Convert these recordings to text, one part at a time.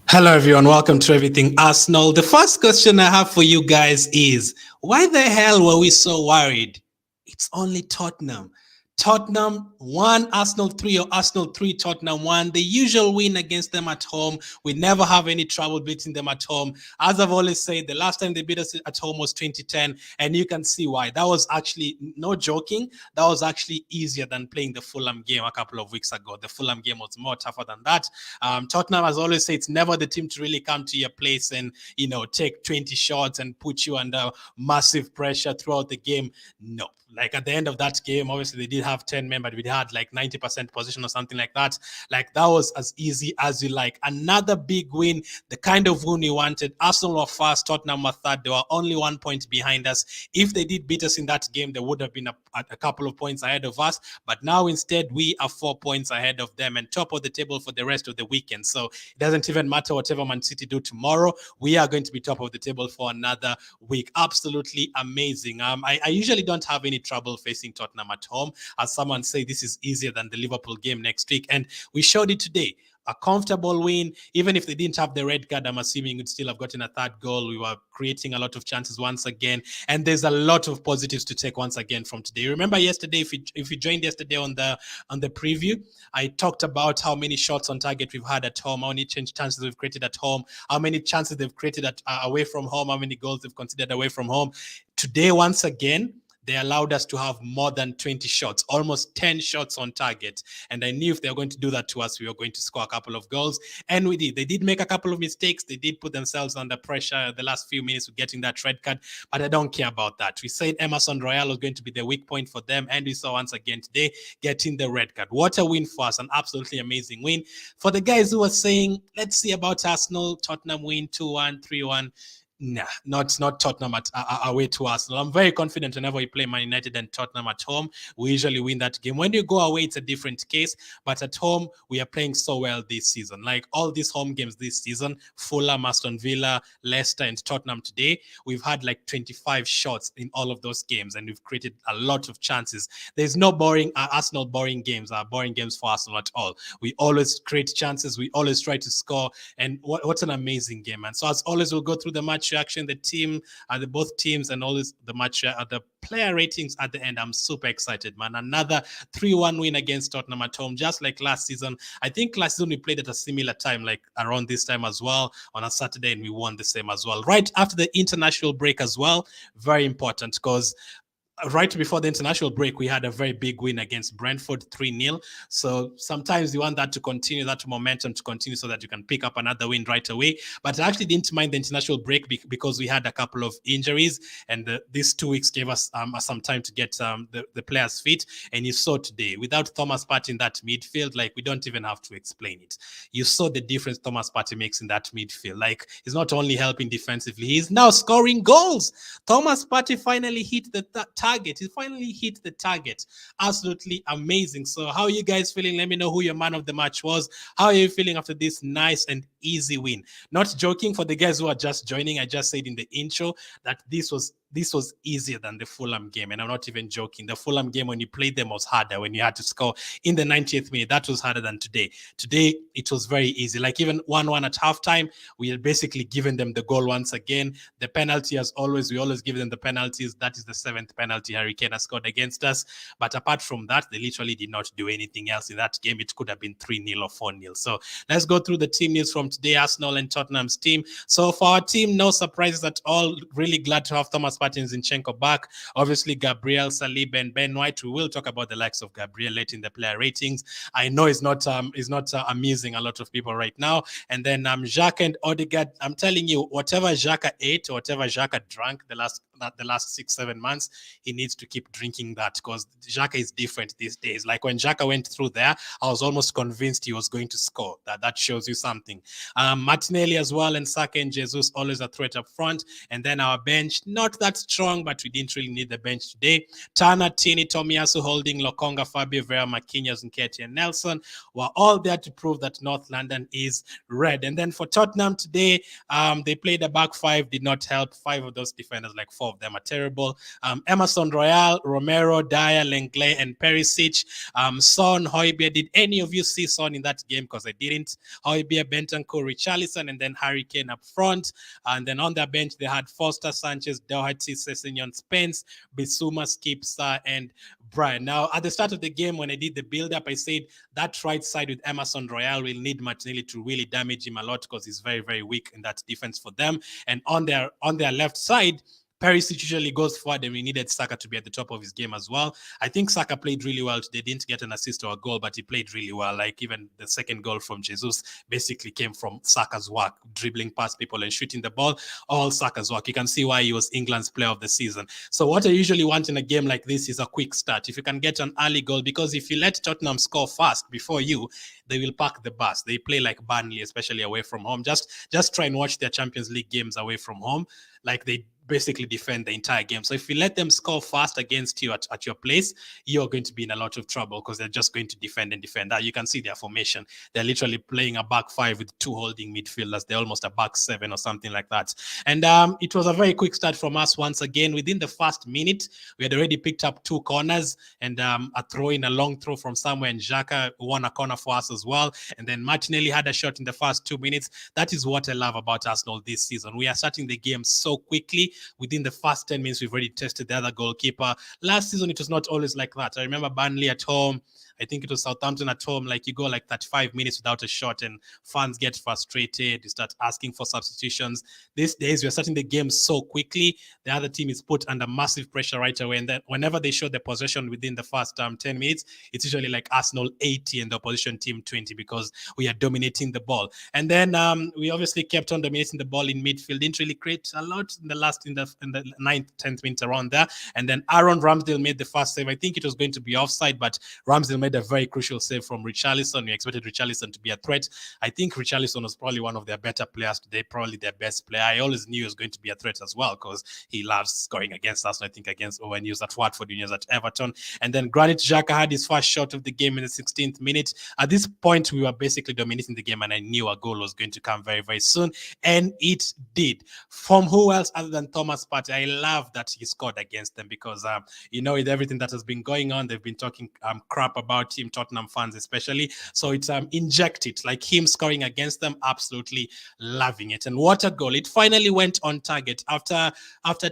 Hello, everyone. Welcome to Everything Arsenal. The first question I have for you guys is why the hell were we so worried? It's only Tottenham. Tottenham 1, Arsenal 3, or Arsenal 3, Tottenham 1. The usual win against them at home. We never have any trouble beating them at home. As I've always said, the last time they beat us at home was 2010, and you can see why. That was actually, no joking, that was actually easier than playing the Fulham game a couple of weeks ago. The Fulham game was more tougher than that. Tottenham has always said it's never the team to really come to your place and, take 20 shots and put you under massive pressure throughout the game. No. Like at the end of that game, obviously they did have 10 men, but we had like 90% position or something like that. Like that was as easy as you like. Another big win, the kind of win we wanted. Arsenal were first, Tottenham were third. They were only 1 point behind us. If they did beat us in that game, they would have been a couple of points ahead of us. But now instead, we are 4 points ahead of them and top of the table for the rest of the weekend. So it doesn't even matter whatever Man City do tomorrow. We are going to be top of the table for another week. Absolutely amazing. I usually don't have any trouble facing Tottenham at home. As someone say, this is easier than the Liverpool game next week. And we showed it today. A comfortable win. Even if they didn't have the red card, I'm assuming we'd still have gotten a third goal. We were creating a lot of chances once again. And there's a lot of positives to take once again from today. Remember yesterday, if you joined yesterday on the preview, I talked about how many shots on target we've had at home, how many chances we've created at home, how many chances they've created away from home, how many goals they've considered away from home. Today, once again, they allowed us to have more than 20 shots, almost 10 shots on target. And I knew if they were going to do that to us, we were going to score a couple of goals. And we did. They did make a couple of mistakes. They did put themselves under pressure the last few minutes with getting that red card. But I don't care about that. We said Emerson Royale was going to be the weak point for them. And we saw once again today getting the red card. What a win for us. An absolutely amazing win. For the guys who were saying, let's see about Arsenal, Tottenham win 2-1, 3-1. Nah, not Tottenham away to Arsenal. I'm very confident whenever we play Man United and Tottenham at home, we usually win that game. When you go away, it's a different case. But at home, we are playing so well this season. Like all these home games this season, Fulham, Aston Villa, Leicester, and Tottenham today, we've had like 25 shots in all of those games, and we've created a lot of chances. There's no boring Arsenal boring games for Arsenal at all. We always create chances. We always try to score. And what's an amazing game, man. So as always, we'll go through the match reaction, the team, the both teams, and always the match, the player ratings at the end. I'm super excited, man. Another 3-1 win against Tottenham at home, just like last season. I think last season we played at a similar time, like around this time as well, on a Saturday, and we won the same as well. Right after the international break as well. Very important because right before the international break, we had a very big win against Brentford 3-0. So sometimes you want that to continue, that momentum to continue so that you can pick up another win right away. But I actually didn't mind the international break because we had a couple of injuries, and these 2 weeks gave us some time to get the players fit. And you saw today, without Thomas Partey in that midfield, like we don't even have to explain it. You saw the difference Thomas Partey makes in that midfield. Like he's not only helping defensively, he's now scoring goals. Thomas Partey finally hit the target. He finally hit the target. Absolutely amazing. So how are you guys feeling? Let me know who your man of the match was. How are you feeling after this nice and easy win? Not joking, for the guys who are just joining, I just said in the intro that this was easier than the Fulham game. And I'm not even joking. The Fulham game, when you played them, was harder. When you had to score in the 90th minute, that was harder than today. Today, it was very easy. Like even 1-1 at halftime, we had basically given them the goal once again. The penalty, as always, we always give them the penalties. That is the 7th penalty Harry Kane has scored against us. But apart from that, they literally did not do anything else in that game. It could have been 3-0 or 4-0. So let's go through the team news from today, Arsenal and Tottenham's team. So for our team, no surprises at all. Really glad to have Thomas Partey and Zinchenko back. Obviously, Gabriel, Saliba, and Ben White. We will talk about the likes of Gabriel later in the player ratings. I know it's not amusing a lot of people right now. And then Xhaka and Odegaard. I'm telling you, whatever Xhaka ate or whatever Xhaka drank the last 6-7 months, he needs to keep drinking that because Xhaka is different these days. Like when Xhaka went through there, I was almost convinced he was going to score. That shows you something. Martinelli as well, and Saka and Jesus always a threat up front. And then our bench, not that strong, but we didn't really need the bench today. Turner, Tini, Tomiyasu, Holding, Lokonga, Fabio Vera, Marquinhos, Nketiah, and Nelson were all there to prove that North London is red. And then for Tottenham today, they played a back five, did not help. 5 of those defenders, like 4 4 of them are terrible. Emerson Royal, Romero, Dyer, Lenglet, and Perisic. Son, Højbjerg. Did any of you see Son in that game? Because I didn't. Højbjerg, Bentancur, Richarlison, and then Harry Kane up front. And then on their bench, they had Foster, Sanchez, Doherty, Sessegnon, Spence, Bissouma, Skipsa, and Brian. Now, at the start of the game, when I did the build-up, I said that right side with Emerson Royal will need Martinelli to really damage him a lot because he's very, very weak in that defense for them. And on their left side, Perisic usually goes forward, and we needed Xhaka to be at the top of his game as well. I think Xhaka played really well. They didn't get an assist or a goal, but he played really well. Like even the second goal from Jesus basically came from Xhaka's work, dribbling past people and shooting the ball. All Xhaka's work. You can see why he was England's player of the season. So what I usually want in a game like this is a quick start. If you can get an early goal, because if you let Tottenham score fast before you, they will park the bus. They play like Burnley, especially away from home. Just try and watch their Champions League games away from home. Like they basically defend the entire game. So if you let them score fast against you at your place, you're going to be in a lot of trouble because they're just going to defend and defend. That you can see their formation. They're literally playing a back 5 with 2 holding midfielders. They're almost a back 7 or something like that. And it was a very quick start from us once again. Within the first minute, we had already picked up 2 corners and a long throw from somewhere, and Xhaka won a corner for us as well. And then Martinelli had a shot in the first 2 minutes. That is what I love about Arsenal this season. We are starting the game so quickly. Within the first 10 minutes, we've already tested the other goalkeeper. Last season, it was not always like that. I remember Burnley at home. I think it was Southampton at home. Like you go like 35 minutes without a shot and fans get frustrated. You start asking for substitutions. These days, we're starting the game so quickly. The other team is put under massive pressure right away. And then whenever they show the possession within the first 10 minutes, it's usually like Arsenal 80 and the opposition team 20 because we are dominating the ball. And then we obviously kept on dominating the ball in midfield. Didn't really create a lot in the 9th, 10th minute around there. And then Aaron Ramsdale made the first save. I think it was going to be offside, but Ramsdale made a very crucial save from Richarlison. We expected Richarlison to be a threat. I think Richarlison was probably one of their better players today, probably their best player. I always knew he was going to be a threat as well because he loves scoring against us. I think when he was at Watford, he was at Everton. And then Granit Xhaka had his first shot of the game in the 16th minute. At this point, we were basically dominating the game, and I knew a goal was going to come very, very soon. And it did. From who else other than Thomas Partey? I love that he scored against them because, with everything that has been going on, they've been talking crap about him, Tottenham fans especially. So it's injected, like him scoring against them, absolutely loving it. And what a goal. It finally went on target. After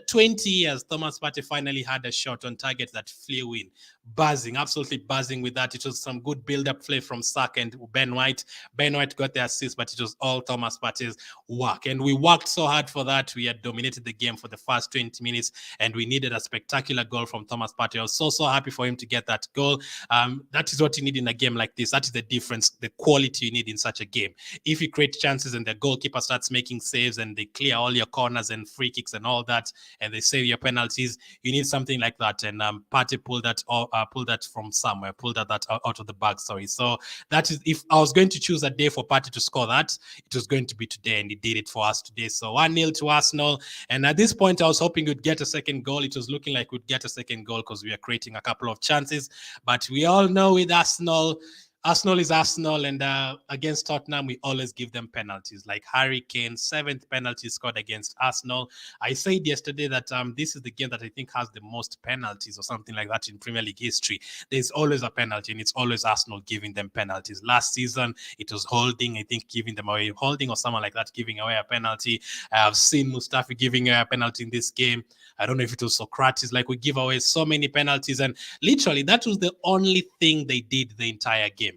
20 years, Thomas Partey finally had a shot on target that flew in. Buzzing, absolutely buzzing with that. It was some good build-up play from Saka and Ben White. Ben White got the assist, but it was all Thomas Partey's work. And we worked so hard for that. We had dominated the game for the first 20 minutes, and we needed a spectacular goal from Thomas Partey. I was so happy for him to get that goal. That is what you need in a game like this. That is the difference, the quality you need in such a game. If you create chances and the goalkeeper starts making saves and they clear all your corners and free kicks and all that, and they save your penalties, you need something like that. And Partey pulled that from somewhere, pulled that out of the bag. Sorry. So that is, if I was going to choose a day for Partey to score that, it was going to be today, and he did it for us today. So 1-0 to Arsenal. And at this point, I was hoping we'd get a second goal. It was looking like we'd get a second goal because we are creating a couple of chances. But we all know with Arsenal is Arsenal, and against Tottenham, we always give them penalties. Like Harry Kane, 7th penalty scored against Arsenal. I said yesterday that this is the game that I think has the most penalties or something like that in Premier League history. There's always a penalty, and it's always Arsenal giving them penalties. Last season, it was Holding, I think, giving them away. Holding or someone like that giving away a penalty. I have seen Mustafi giving away a penalty in this game. I don't know if it was Socrates. Like, we give away so many penalties, and literally that was the only thing they did the entire game.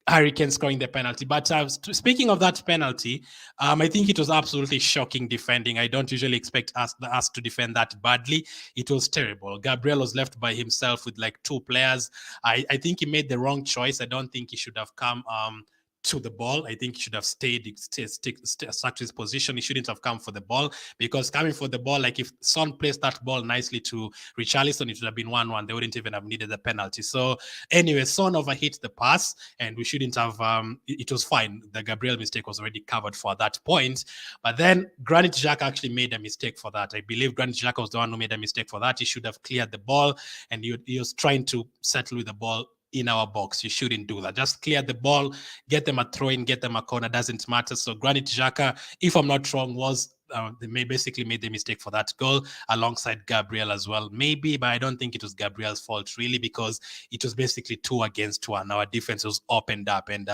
Harry Kane scoring the penalty. But speaking of that penalty, I think it was absolutely shocking defending. I don't usually expect us to defend that badly. It was terrible. Gabriel was left by himself with like 2 players. I think he made the wrong choice. I don't think he should have come to the ball. I think he should have stuck to his position. He shouldn't have come for the ball, because coming for the ball, like if Son placed that ball nicely to Richarlison, it would have been 1-1. They wouldn't even have needed the penalty. So anyway, Son overhit the pass, and we shouldn't have, it was fine. The Gabriel mistake was already covered for that point. But then Granit Xhaka actually made a mistake for that. I believe Granit Xhaka was the one who made a mistake for that. He should have cleared the ball, and he was trying to settle with the ball in our box. You shouldn't do that. Just clear the ball, get them a throw in, get them a corner, doesn't matter. So Granit Xhaka, if I'm not wrong, was they basically made the mistake for that goal alongside Gabriel as well. Maybe, but I don't think it was Gabriel's fault really, because it was basically 2-1. Our defense was opened up, and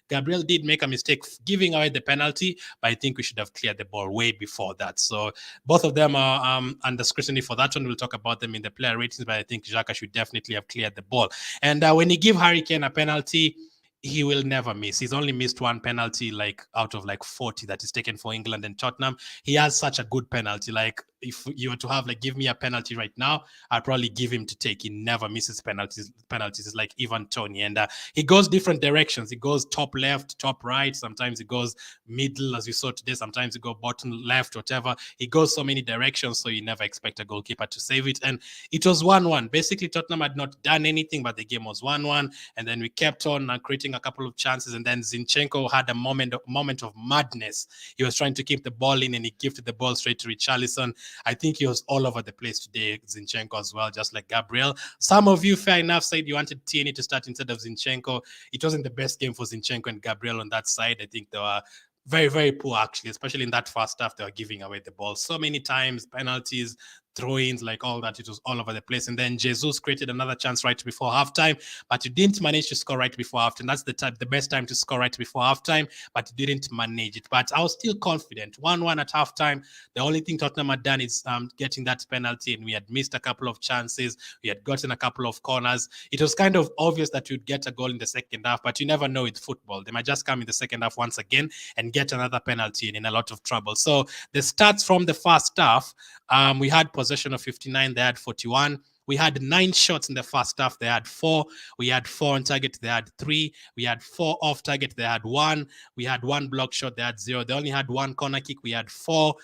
Gabriel did make a mistake giving away the penalty, but I think we should have cleared the ball way before that. So both of them are under scrutiny for that one. We'll talk about them in the player ratings, but I think Xhaka should definitely have cleared the ball. And when you give Harry Kane a penalty, he will never miss. He's only missed one penalty like out of like 40 that is taken for England and Tottenham. He has such a good penalty. Like if you were to have like give me a penalty right now, I'd probably give him to take. He never misses penalties. It's like Ivan Toney, and he goes different directions. He goes top left, top right. Sometimes he goes middle, as you saw today. Sometimes he go bottom left, whatever. He goes so many directions, so you never expect a goalkeeper to save it. And it was 1-1. Basically, Tottenham had not done anything, but the game was 1-1, and then we kept on creating a couple of chances, and then Zinchenko had a moment of madness. He was trying to keep the ball in, and he gifted the ball straight to Richarlison. I think he was all over the place today, Zinchenko as well, just like Gabriel. Some of you, fair enough, said you wanted Tierney to start instead of Zinchenko. It wasn't the best game for Zinchenko and Gabriel on that side. I think they were very, very poor, actually, especially in that first half. They were giving away the ball so many times, penalties, throw-ins, like all that. It was all over the place. And then Jesus created another chance right before halftime, but you didn't manage to score right before halftime. That's the best time to score right before halftime, but you didn't manage it. But I was still confident. 1-1 at halftime. The only thing Tottenham had done is getting that penalty, and we had missed a couple of chances. We had gotten a couple of corners. It was kind of obvious that you'd get a goal in the second half, but you never know with football. They might just come in the second half once again and get another penalty and in a lot of trouble. So the stats from the first half, we had possession of 59, they had 41. We had 9 shots in the first half. They had 4. We had 4 on target. They had 3. We had 4 off target. They had 1. We had 1 block shot. They had 0. They only had 1 corner kick. We had 4.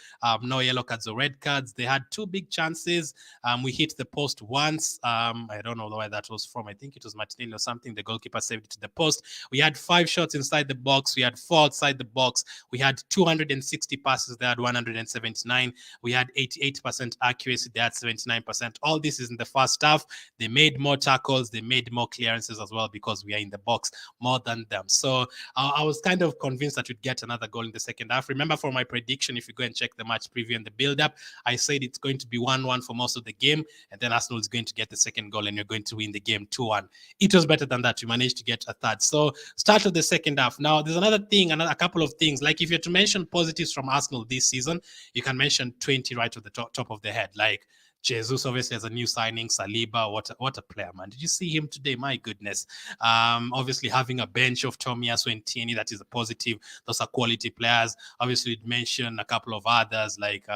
No yellow cards or red cards. They had 2 big chances. We hit the post once. I don't know where that was from. I think it was Martinelli or something. The goalkeeper saved it to the post. We had 5 shots inside the box. We had 4 outside the box. We had 260 passes. They had 179. We had 88% accuracy. They had 79%. All this is in the first half. They made more tackles, they made more clearances as well, because we are in the box more than them. So I was kind of convinced that we'd get another goal in the second half. Remember, for my prediction, if you go and check the match preview and the build-up, I said it's going to be 1-1 for most of the game, and then Arsenal is going to get the second goal and you're going to win the game 2-1. It was better than that. We managed to get a third. So start of the second half. Now, there's another thing, a couple of things. Like if you're to mention positives from Arsenal this season, you can mention 20 right at the top of the head. Like Jesus obviously has a new signing, Saliba. What a player, man. Did you see him today? My goodness. Obviously having a bench of Tomiyasu and Tierney, that is a positive. Those are quality players. Obviously you'd mention a couple of others like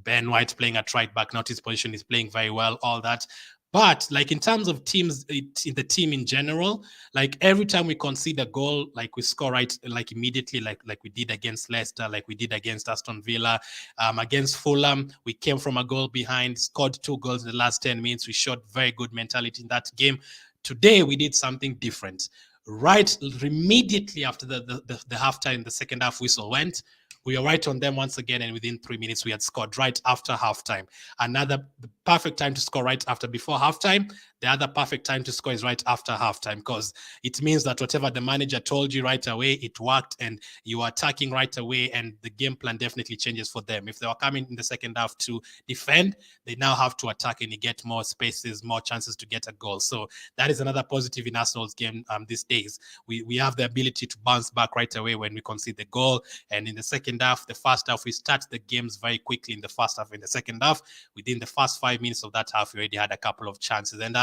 Ben White playing at right back, not his position, is playing very well, all that. But like in terms of teams, in the team in general, like every time we concede a goal, like we score right, like immediately, like we did against Leicester, like we did against Aston Villa, against Fulham, we came from a goal behind, scored 2 goals in the last 10 minutes. We showed very good mentality in that game. Today we did something different. Right immediately after the halftime, the second half whistle went, we were right on them once again, and within 3 minutes, we had scored right after halftime. The perfect time to score right after before halftime. The other perfect time to score is right after halftime, because it means that whatever the manager told you right away, it worked, and you are attacking right away, and the game plan definitely changes for them. If they were coming in the second half to defend, they now have to attack, and you get more spaces, more chances to get a goal. So that is another positive in Arsenal's game these days. We have the ability to bounce back right away when we concede the goal, and in the second half, the first half, we start the games very quickly in the first half. In the second half, within the first 5 minutes of that half, we already had a couple of chances. And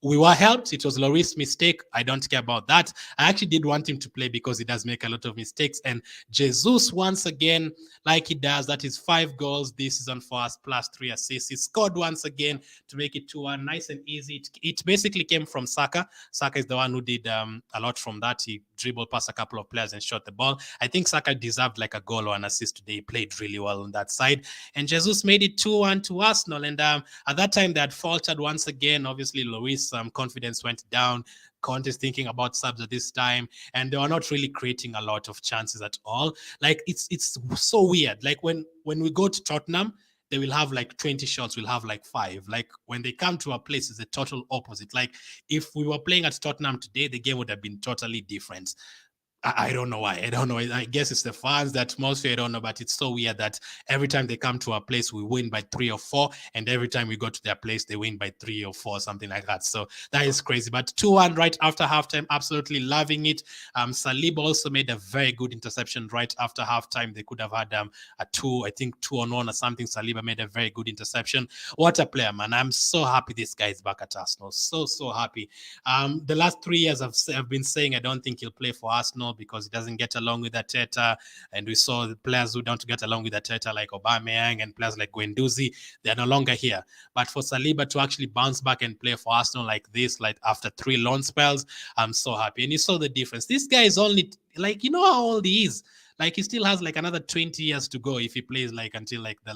we were helped. It was Lloris's mistake. I don't care about that. I actually did want him to play because he does make a lot of mistakes. And Jesus, once again, like he does, that is 5 goals this season for us, plus 3 assists. He scored once again to make it 2-1, nice and easy. It basically came from Xhaka. Xhaka is the one who did a lot from that. He dribbled past a couple of players and shot the ball. I think Xhaka deserved like a goal or an assist today. He played really well on that side. And Jesus made it 2-1 to Arsenal. And at that time, they had faltered once again. Obviously, Lloris confidence went down. Conte is thinking about subs at this time, and they were not really creating a lot of chances at all. Like it's so weird. Like when we go to Tottenham, they will have like 20 shots, we'll have like 5. Like when they come to our place, it's the total opposite. Like if we were playing at Tottenham today, the game would have been totally different. I don't know why. I don't know. I guess it's the fans, the atmosphere. I don't know, but it's so weird that every time they come to our place, we win by 3 or 4, and every time we go to their place, they win by 3 or 4, something like that. So that is crazy. But 2-1 right after halftime, absolutely loving it. Saliba also made a very good interception right after halftime. They could have had a 2-on-1 or something. Saliba made a very good interception. What a player, man! I'm so happy this guy is back at Arsenal. So happy. The last 3 years I've been saying I don't think he'll play for Arsenal because he doesn't get along with Arteta, and we saw the players who don't get along with Arteta like Aubameyang and players like Guendouzi, they're no longer here. But for Saliba to actually bounce back and play for Arsenal like this, like after 3 loan spells, I'm so happy. And you saw the difference. This guy is only like, you know how old he is. Like he still has like another 20 years to go if he plays like until like the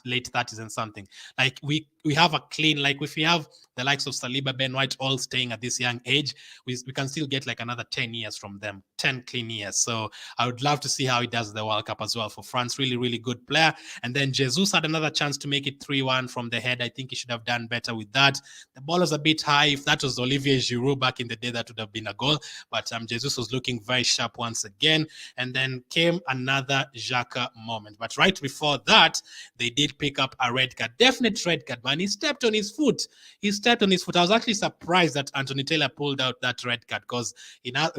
late 30s and something. Like we have a clean, like if we have the likes of Saliba, Ben White all staying at this young age, we can still get like another 10 years from them, 10 clean years. So I would love to see how he does the World Cup as well for France. Really, really good player. And then Jesus had another chance to make it 3-1 from the head. I think he should have done better with that. The ball was a bit high. If that was Olivier Giroud back in the day, that would have been a goal. But Jesus was looking very sharp once again. And then came another Xhaka moment. But right before that, they did pick up a red card. Definite red card, man. He stepped on his foot. I was actually surprised that Anthony Taylor pulled out that red card because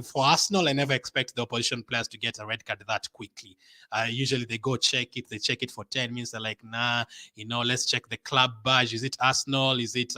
for Arsenal, I never expect the opposition players to get a red card that quickly. Usually they go check it. They check it for 10 minutes. They're like, nah, let's check the club badge. Is it Arsenal? Is it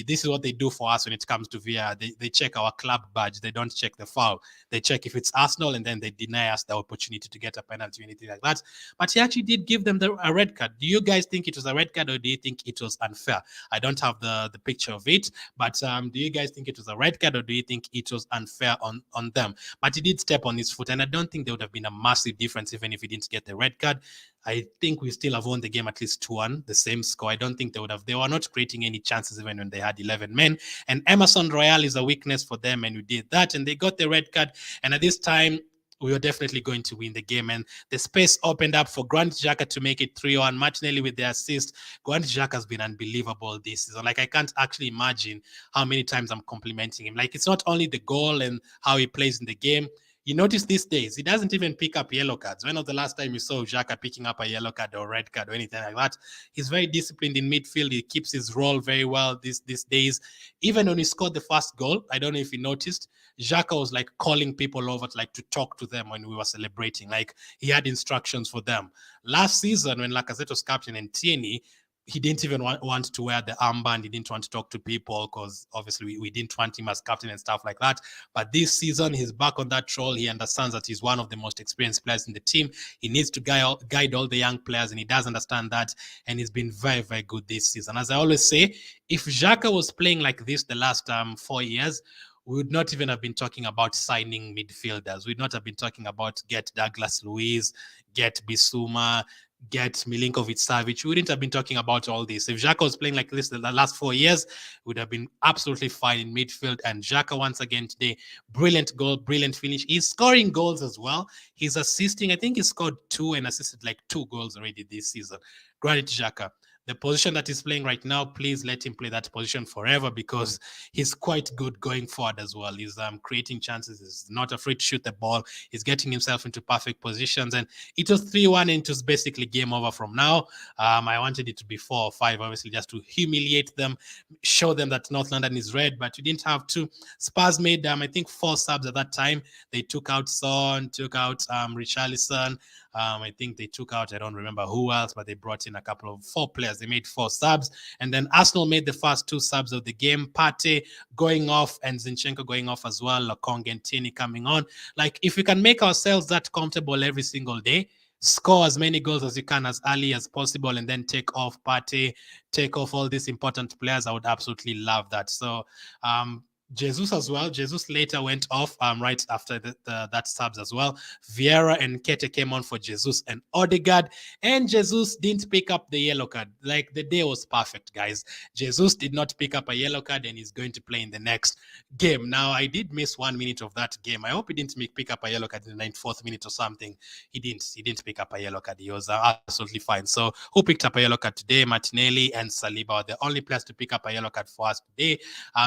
this is what they do for us when it comes to VR. They check our club badge. They don't check the foul. They check if it's Arsenal, and then they deny us the opportunity to get a penalty or anything like that. But he actually did give them a red card. Do you guys think it was a red card, or do you think it was unfair? I don't have the picture of it, but do you guys think it was a red card, or do you think it was unfair on them? But he did step on his foot, and I don't think there would have been a massive difference even if he didn't get the red card. I think we still have won the game at least 2-1, the same score. I don't think they were not creating any chances even when they had 11 men. And Emerson Royal is a weakness for them, and we did that, and they got the red card. And at this time, we were definitely going to win the game, and the space opened up for Granit Xhaka to make it 3-1. Martinelli with the assist. Granit Xhaka has been unbelievable this season. Like, I can't actually imagine how many times I'm complimenting him. Like, it's not only the goal and how he plays in the game. You notice these days, he doesn't even pick up yellow cards. When was the last time you saw Xhaka picking up a yellow card or red card or anything like that? He's very disciplined in midfield. He keeps his role very well these days. Even when he scored the first goal, I don't know if you noticed, Xhaka was like calling people over to talk to them when we were celebrating. Like, he had instructions for them. Last season, when Lacazette was captain and Tierney, he didn't even want to wear the armband. He didn't want to talk to people because obviously we didn't want him as captain and stuff like that. But this season, he's back on that role. He understands that he's one of the most experienced players in the team. He needs to guide all the young players, and he does understand that. And he's been very, very good this season. As I always say, if Xhaka was playing like this the last 4 years, we would not even have been talking about signing midfielders. We'd not have been talking about get Douglas Luiz, get Bissouma, get Milinkovic-Savic. We wouldn't have been talking about all this. If Xhaka was playing like this the last 4 years, would have been absolutely fine in midfield. And Xhaka, once again today, brilliant goal, brilliant finish. He's scoring goals as well. He's assisting. I think he scored 2 and assisted like 2 goals already this season. Granit Xhaka. The position that he's playing right now, please let him play that position forever because he's quite good going forward as well. He's creating chances. He's not afraid to shoot the ball. He's getting himself into perfect positions. And it was 3-1 and it was basically game over from now. I wanted it to be 4 or 5, obviously, just to humiliate them, show them that North London is red, but you didn't have to. Spurs made, I think, 4 subs at that time. They took out Son, took out Richarlison. I think they took out, I don't remember who else, but they brought in a couple of 4 players. They made 4 subs. And then Arsenal made the first 2 subs of the game. Partey going off and Zinchenko going off as well. Lokong and Tierney coming on. Like, if we can make ourselves that comfortable every single day, score as many goals as you can as early as possible, and then take off Partey, take off all these important players, I would absolutely love that. So, Jesus as well. Jesus later went off right after that subs as well. Vieira and Nketiah came on for Jesus and Odegaard, and Jesus didn't pick up the yellow card. Like, the day was perfect, guys. Jesus did not pick up a yellow card, and he's going to play in the next game. Now, I did miss 1 minute of that game. I hope he didn't pick up a yellow card in the 94th minute or something. He didn't pick up a yellow card. He was absolutely fine. So, who picked up a yellow card today? Martinelli and Saliba are the only players to pick up a yellow card for us today.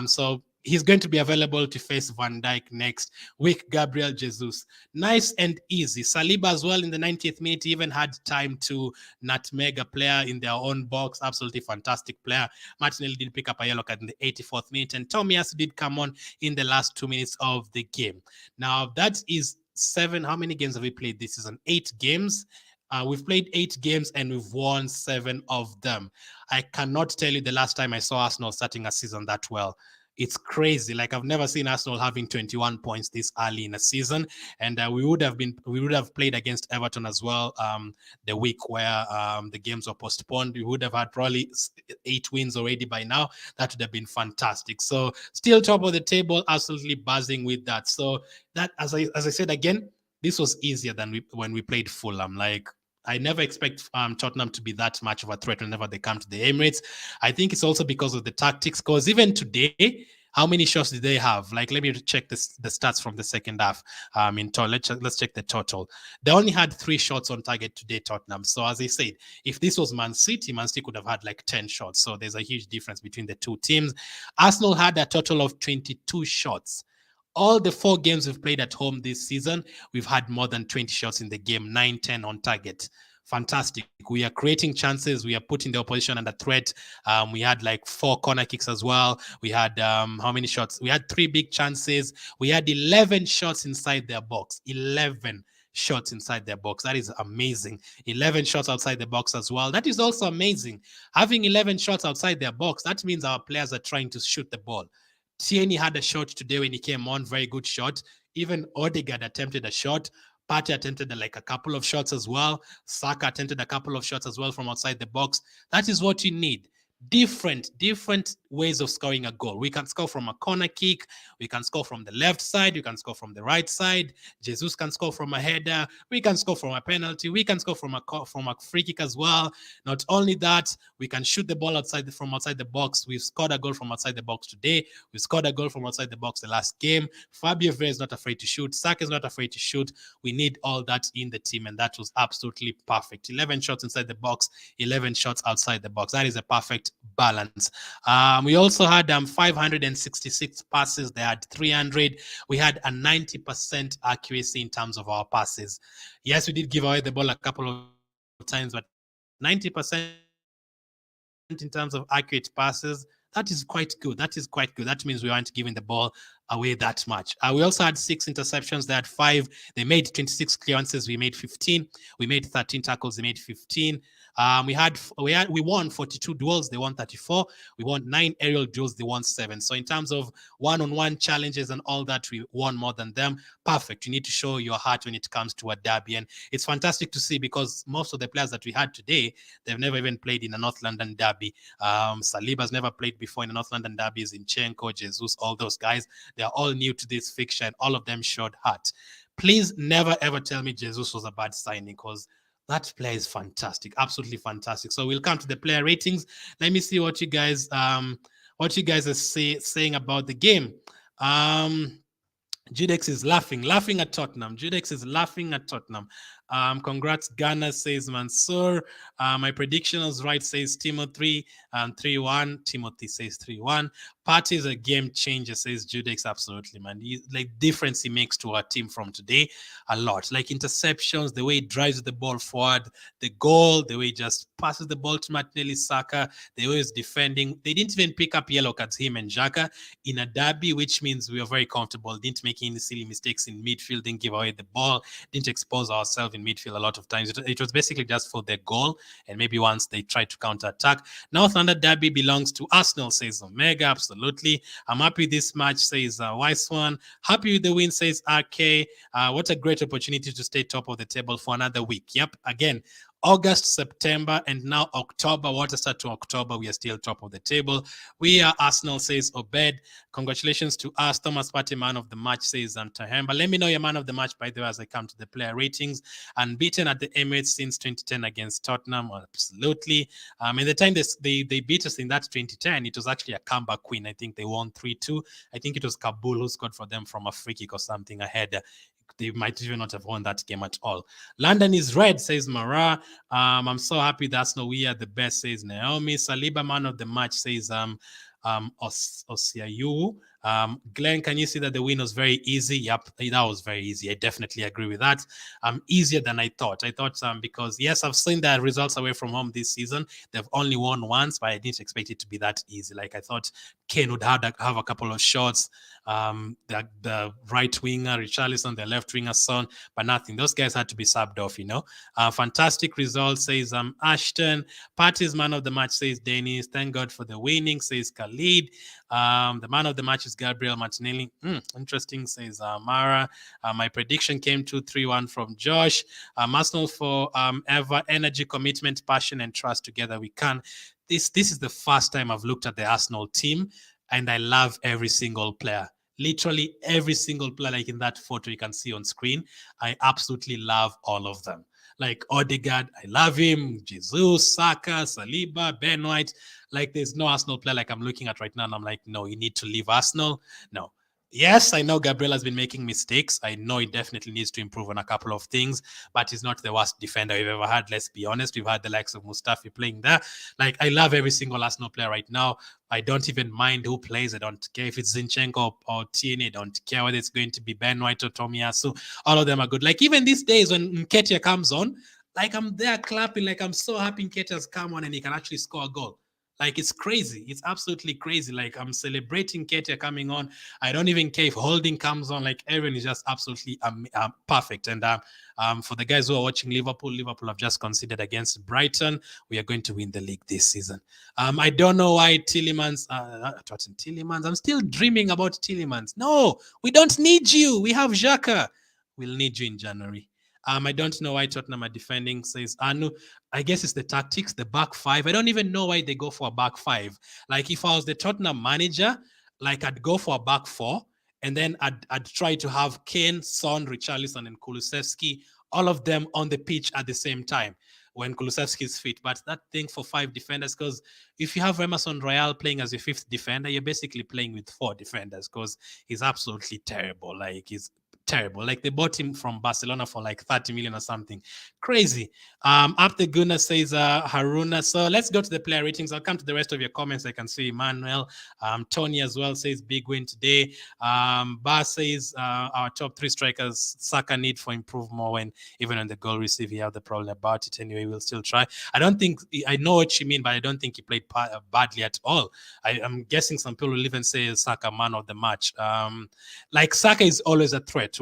So he's going to be available to face Van Dijk next week. Gabriel Jesus. Nice and easy. Saliba as well in the 90th minute even had time to nutmeg a player in their own box. Absolutely fantastic player. Martinelli did pick up a yellow card in the 84th minute, and Tomias did come on in the last 2 minutes of the game. Now, that is 7. How many games have we played this season? 8 games. We've played 8 games and we've won 7 of them. I cannot tell you the last time I saw Arsenal starting a season that well. It's crazy. Like, I've never seen Arsenal having 21 points this early in a season. And we would have played against Everton as well the week where the games were postponed. We would have had probably 8 wins already by now. That would have been fantastic. So still top of the table, absolutely buzzing with that. So that, as I said again, this was easier than when we played Fulham. Like, I never expect Tottenham to be that much of a threat whenever they come to the Emirates. I think it's also because of the tactics, because even today, how many shots did they have? Like, let me check the stats from the second half. In total, let's check the total. They only had 3 shots on target today, Tottenham. So as I said, if this was Man City could have had like 10 shots. So there's a huge difference between the two teams. Arsenal had a total of 22 shots. All the 4 games we've played at home this season, we've had more than 20 shots in the game, 9-10 on target. Fantastic. We are creating chances. We are putting the opposition under threat. We had like 4 corner kicks as well. We had how many shots? We had 3 big chances. We had 11 shots inside their box. 11 shots inside their box. That is amazing. 11 shots outside the box as well. That is also amazing. Having 11 shots outside their box, that means our players are trying to shoot the ball. Tierney had a shot today when he came on, very good shot. Even Odegaard attempted a shot. Partey attempted like a couple of shots as well. Xhaka attempted a couple of shots as well from outside the box. That is what you need. Different ways of scoring a goal. We can score from a corner kick. We can score from the left side. We can score from the right side. Jesus can score from a header. We can score from a penalty. We can score from a free kick as well. Not only that, we can shoot the ball from outside the box. We've scored a goal from outside the box today. We scored a goal from outside the box the last game. Fabio Vieira is not afraid to shoot. Saka is not afraid to shoot. We need all that in the team, and that was absolutely perfect. 11 shots inside the box, 11 shots outside the box. That is a perfect balance. We also had 566 passes. They had 300. We had a 90% accuracy in terms of our passes. Yes, we did give away the ball a couple of times, but 90% in terms of accurate passes, that is quite good. That means we aren't giving the ball away that much. We also had 6 interceptions. They had 5. They made 26 clearances. We made 15. We made 13 tackles. They made 15. We won 42 duels. They won 34. We won 9 aerial duels. They won 7. So in terms of one-on-one challenges and all that, we won more than them. Perfect. You need to show your heart when it comes to a derby, and it's fantastic to see because most of the players that we had today, they've never even played in a North London derby. Saliba's never played before in a North London derby. Zinchenko, Jesus, all those guys, they're all new to this fixture, and all of them showed heart. Please never ever tell me Jesus was a bad signing, because that player is fantastic, absolutely fantastic. So we'll come to the player ratings. Let me see what you guys are saying about the game. Judex is laughing at Tottenham. Congrats, Ghana, says Mansour. My prediction was right, says Timothy. 3-1. Timothy says 3-1. Partey is a game changer, says Judex. Absolutely, man. Like, difference he makes to our team from today, a lot. Like interceptions, the way he drives the ball forward, the goal, the way he just passes the ball to Martinelli, Saka, the way he's defending. They didn't even pick up yellow cards, him and Xhaka, in a derby, which means we were very comfortable. Didn't make any silly mistakes in midfield, didn't give away the ball, didn't expose ourselves in midfield a lot of times. It was basically just for their goal, and maybe once they tried to counter-attack. North London derby belongs to Arsenal, says Omega. Absolutely. I'm happy with this match, says Wise One. Happy with the win, says RK. What a great opportunity to stay top of the table for another week. Yep, again, August, September, and now October. What a start to October. We are still top of the table. We are Arsenal, says Obed. Congratulations to us. Thomas Partey, man of the match, says Untitled. But let me know your man of the match, by the way, as I come to the player ratings. Unbeaten at the Emirates since 2010 against Tottenham. Absolutely. In the time they beat us in that 2010, it was actually a comeback win. I think they won 3-2. I think it was Kabul who scored for them from a free kick or something ahead. They might even not have won that game at all. London is red, says Mara. I'm so happy that's no we are the best, says Naomi. Saliba, man of the match, says Osiayu. Glenn, can you see that the win was very easy? Yep, that was very easy. I definitely agree with that. Easier than I thought. Because yes, I've seen the results away from home this season. They've only won once, but I didn't expect it to be that easy. Like I thought Kane would have a couple of shots. The right winger, Richarlison, the left winger, Son, but nothing. Those guys had to be subbed off, Fantastic result, says Ashton. Partey's man of the match, says Dennis. Thank God for the winning, says Khalid. The man of the match is Gabriel Martinelli. Interesting, says Mara. My prediction came 2-3-1 from Josh. Arsenal for ever energy, commitment, passion, and trust. Together we can. This is the first time I've looked at the Arsenal team, and I love every single player. Literally every single player, like in that photo you can see on screen. I absolutely love all of them. Like Odegaard, I love him. Jesus, Saka, Saliba, Ben White. Like there's no Arsenal player like I'm looking at right now, and I'm like, no, you need to leave Arsenal. No. Yes, I know Gabriel has been making mistakes. I know he definitely needs to improve on a couple of things, but he's not the worst defender we've ever had. Let's be honest. We've had the likes of Mustafi playing there. Like, I love every single Arsenal player right now. I don't even mind who plays. I don't care if it's Zinchenko or Tierney. I don't care whether it's going to be Ben White or Tomiyasu. All of them are good. Like, even these days when Nketiah comes on, like, I'm there clapping. Like, I'm so happy Nketiah's come on and he can actually score a goal. Like, it's crazy. It's absolutely crazy. Like, I'm celebrating Nketiah coming on. I don't even care if Holding comes on. Like, everyone is just absolutely perfect. And for the guys who are watching Liverpool have just conceded against Brighton. We are going to win the league this season. I don't know why Tielemans, I'm still dreaming about Tielemans. No, we don't need you. We have Xhaka. We'll need you in January. I don't know why Tottenham are defending, says Anu. I guess it's the tactics, the back five. I don't even know why they go for a back five. Like, if I was the Tottenham manager, like, I'd go for a back four, and then I'd try to have Kane, Son, Richarlison, and Kulusevski, all of them on the pitch at the same time when Kulusevski is fit. But that thing for 5 defenders, because if you have Emerson Royal playing as your 5th defender, you're basically playing with 4 defenders, because he's absolutely terrible. Like, he's terrible. Like, they bought him from Barcelona for like 30 million or something. Crazy. Up the Gunnar, says Haruna. So let's go to the player ratings. I'll come to the rest of your comments. I can see Emmanuel. Tony as well says big win today. Bar says our top 3 strikers, Saka need for improve more when even on the goal receive, he have the problem about it. Anyway, we'll still try. I know what you mean, but I don't think he played badly at all. I'm guessing some people will even say Saka man of the match. Like, Saka is always a threat.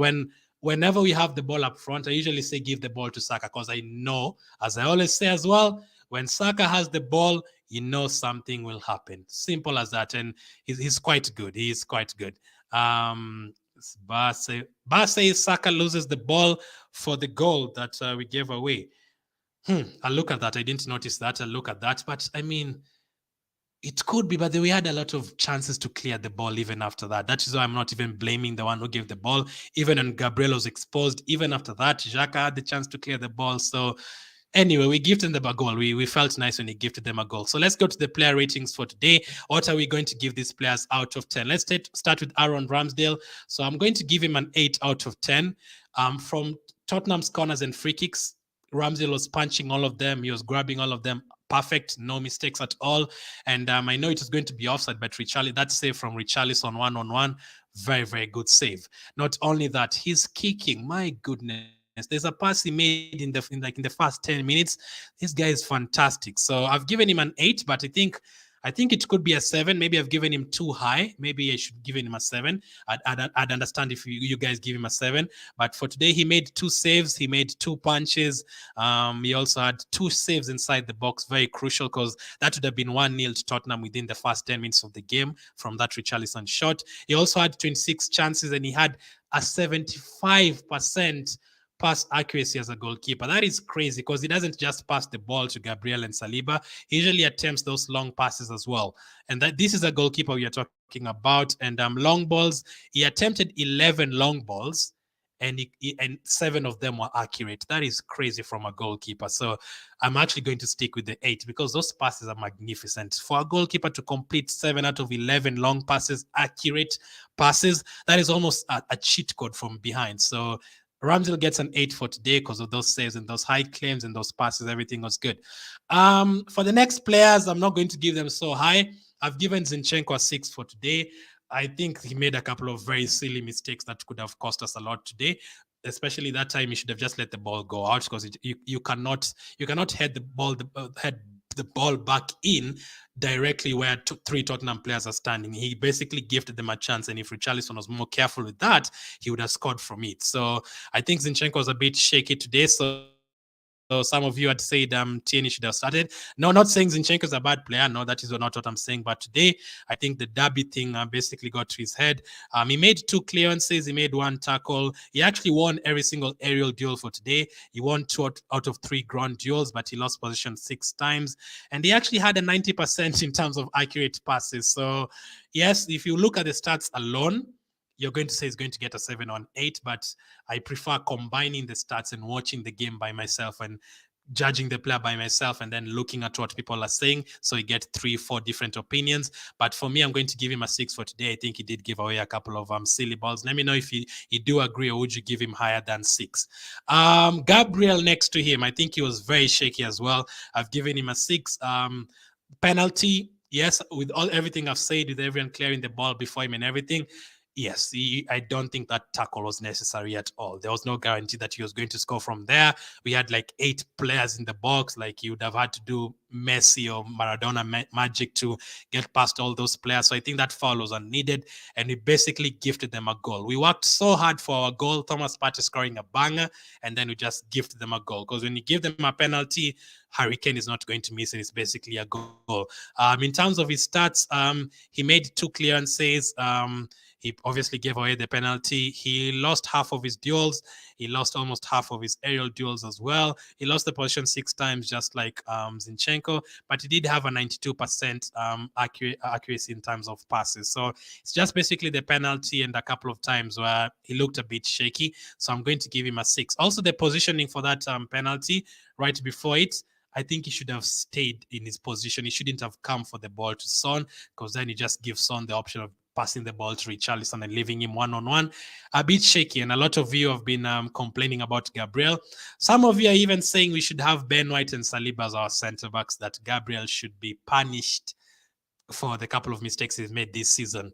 Whenever we have the ball up front, I usually say give the ball to Saka, because I know, as I always say as well, when Saka has the ball, you know something will happen. Simple as that. And he's quite good. He is quite good. Bar says Saka loses the ball for the goal that we gave away. I'll look at that. I didn't notice that. I'll look at that. But I mean, it could be, but we had a lot of chances to clear the ball even after that. That is why I'm not even blaming the one who gave the ball. Even when Gabriel was exposed, even after that, Xhaka had the chance to clear the ball. So anyway, we gifted them a goal. We felt nice when he gifted them a goal. So let's go to the player ratings for today. What are we going to give these players out of 10? Let's start with Aaron Ramsdale. So I'm going to give him an 8 out of 10. From Tottenham's corners and free kicks, Ramsdale was punching all of them. He was grabbing all of them. Perfect, no mistakes at all. And I know it was going to be offside, but that save from Richarlison 1-on-1, very, very good save. Not only that, he's kicking. My goodness, there's a pass he made in the first 10 minutes. This guy is fantastic. So I've given him an 8, but I think it could be a 7. Maybe I've given him too high. Maybe I should give him a 7. I'd understand if you guys give him a 7. But for today, he made 2 saves. He made 2 punches. He also had 2 saves inside the box. Very crucial, because that would have been 1-0 to Tottenham within the first 10 minutes of the game from that Richarlison shot. He also had 26 chances, and he had a 75% pass accuracy as a goalkeeper. That is crazy, because he doesn't just pass the ball to Gabriel and Saliba. He usually attempts those long passes as well. And this is a goalkeeper we are talking about. And long balls, he attempted 11 long balls, and 7 of them were accurate. That is crazy from a goalkeeper. So I'm actually going to stick with the 8, because those passes are magnificent. For a goalkeeper to complete 7 out of 11 long passes, accurate passes, that is almost a cheat code from behind. So Ramsdale gets an 8 for today because of those saves and those high claims and those passes. Everything was good. For the next players, I'm not going to give them so high. I've given Zinchenko a 6 for today. I think he made a couple of very silly mistakes that could have cost us a lot today. Especially that time, he should have just let the ball go out, because you cannot head the ball back in directly where three Tottenham players are standing. He basically gifted them a chance, and if Richarlison was more careful with that, he would have scored from it. So I think Zinchenko was a bit shaky today. So some of you had said Tierney should have started. No, not saying Zinchenko is a bad player. No, that is not what I'm saying. But today, I think the derby thing basically got to his head. He made 2 clearances. He made 1 tackle. He actually won every single aerial duel for today. He won 2 out of 3 ground duels, but he lost position 6 times. And he actually had a 90% in terms of accurate passes. So, yes, if you look at the stats alone, you're going to say he's going to get a 7 on 8, but I prefer combining the stats and watching the game by myself and judging the player by myself and then looking at what people are saying, so you get 3-4 different opinions. But for me, I'm going to give him a 6 for today. I think he did give away a couple of silly balls. Let me know if you do agree, or would you give him higher than 6? Gabriel next to him, I think he was very shaky as well. I've given him a 6. Penalty, yes, with everything I've said, with everyone clearing the ball before him and everything, yes, I don't think that tackle was necessary at all. There was no guarantee that he was going to score from there. We had like 8 players in the box. Like, you would have had to do Messi or Maradona magic to get past all those players. So I think that foul was unneeded, and we basically gifted them a goal. We worked so hard for our goal, Thomas Partey scoring a banger, and then we just gifted them a goal. Because when you give them a penalty, Harry Kane is not going to miss it. It's basically a goal. In terms of his stats, he made 2 clearances. He obviously gave away the penalty. He lost half of his duels. He lost almost half of his aerial duels as well. He lost the position 6 times, just like Zinchenko, but he did have a 92% accuracy in terms of passes. So it's just basically the penalty and a couple of times where he looked a bit shaky. So I'm going to give him a 6. Also, the positioning for that penalty right before it, I think he should have stayed in his position. He shouldn't have come for the ball to Son, because then he just gives Son the option of passing the ball to Richarlison and leaving him one-on-one. A bit shaky, and a lot of you have been complaining about Gabriel. Some of you are even saying we should have Ben White and Saliba as our centre-backs, that Gabriel should be punished for the couple of mistakes he's made this season.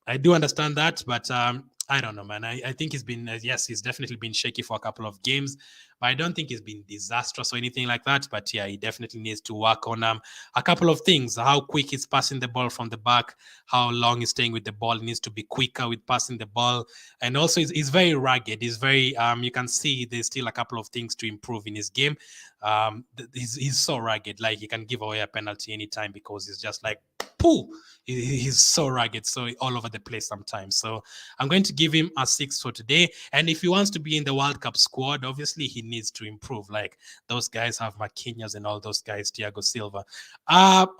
I do understand that, but I don't know, man. I think he's been, yes, he's definitely been shaky for a couple of games, but I don't think he's been disastrous or anything like that. But yeah, he definitely needs to work on a couple of things. How quick he's passing the ball from the back, how long he's staying with the ball. He needs to be quicker with passing the ball. And also, he's very rugged. He's very, you can see there's still a couple of things to improve in his game. He's so rugged. Like, he can give away a penalty anytime, because he's just like, pooh, he's so rugged, so all over the place sometimes. So I'm going to give him a 6 for today. And if he wants to be in the World Cup squad, obviously he needs to improve. Like, those guys have Marquinhos and all those guys, Thiago Silva.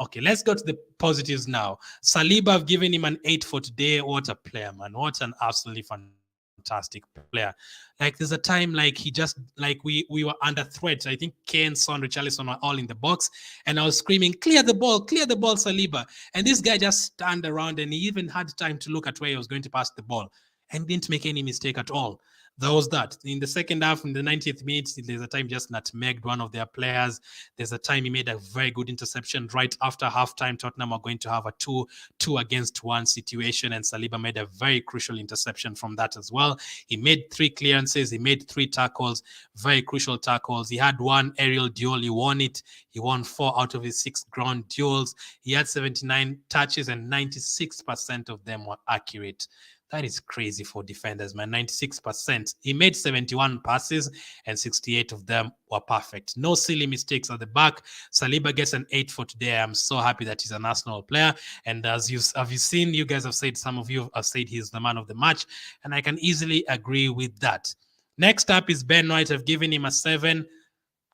Okay, let's go to the positives now. Saliba, I've given him an 8 for today. What a player, man. What an absolutely fantastic player. Like, there's a time like he just, like, we were under threat. I think Kane, Son, Richarlison were all in the box, and I was screaming, clear the ball, Saliba. And this guy just turned around, and he even had time to look at where he was going to pass the ball, and didn't make any mistake at all. That was that. In the second half, in the 90th minute, there's a time just nutmegged one of their players. There's a time he made a very good interception right after halftime. Tottenham are going to have a 2-against-1 situation, and Saliba made a very crucial interception from that as well. He made 3 clearances. He made 3 tackles, very crucial tackles. He had 1 aerial duel. He won it. He won 4 out of his 6 ground duels. He had 79 touches, and 96% of them were accurate. That is crazy for defenders, man. 96%. He made 71 passes, and 68 of them were perfect. No silly mistakes at the back. Saliba gets an 8 for today. I'm so happy that he's an Arsenal player. And as you seen, you guys have said, some of you have said he's the man of the match, and I can easily agree with that. Next up is Ben White. I've given him a 7.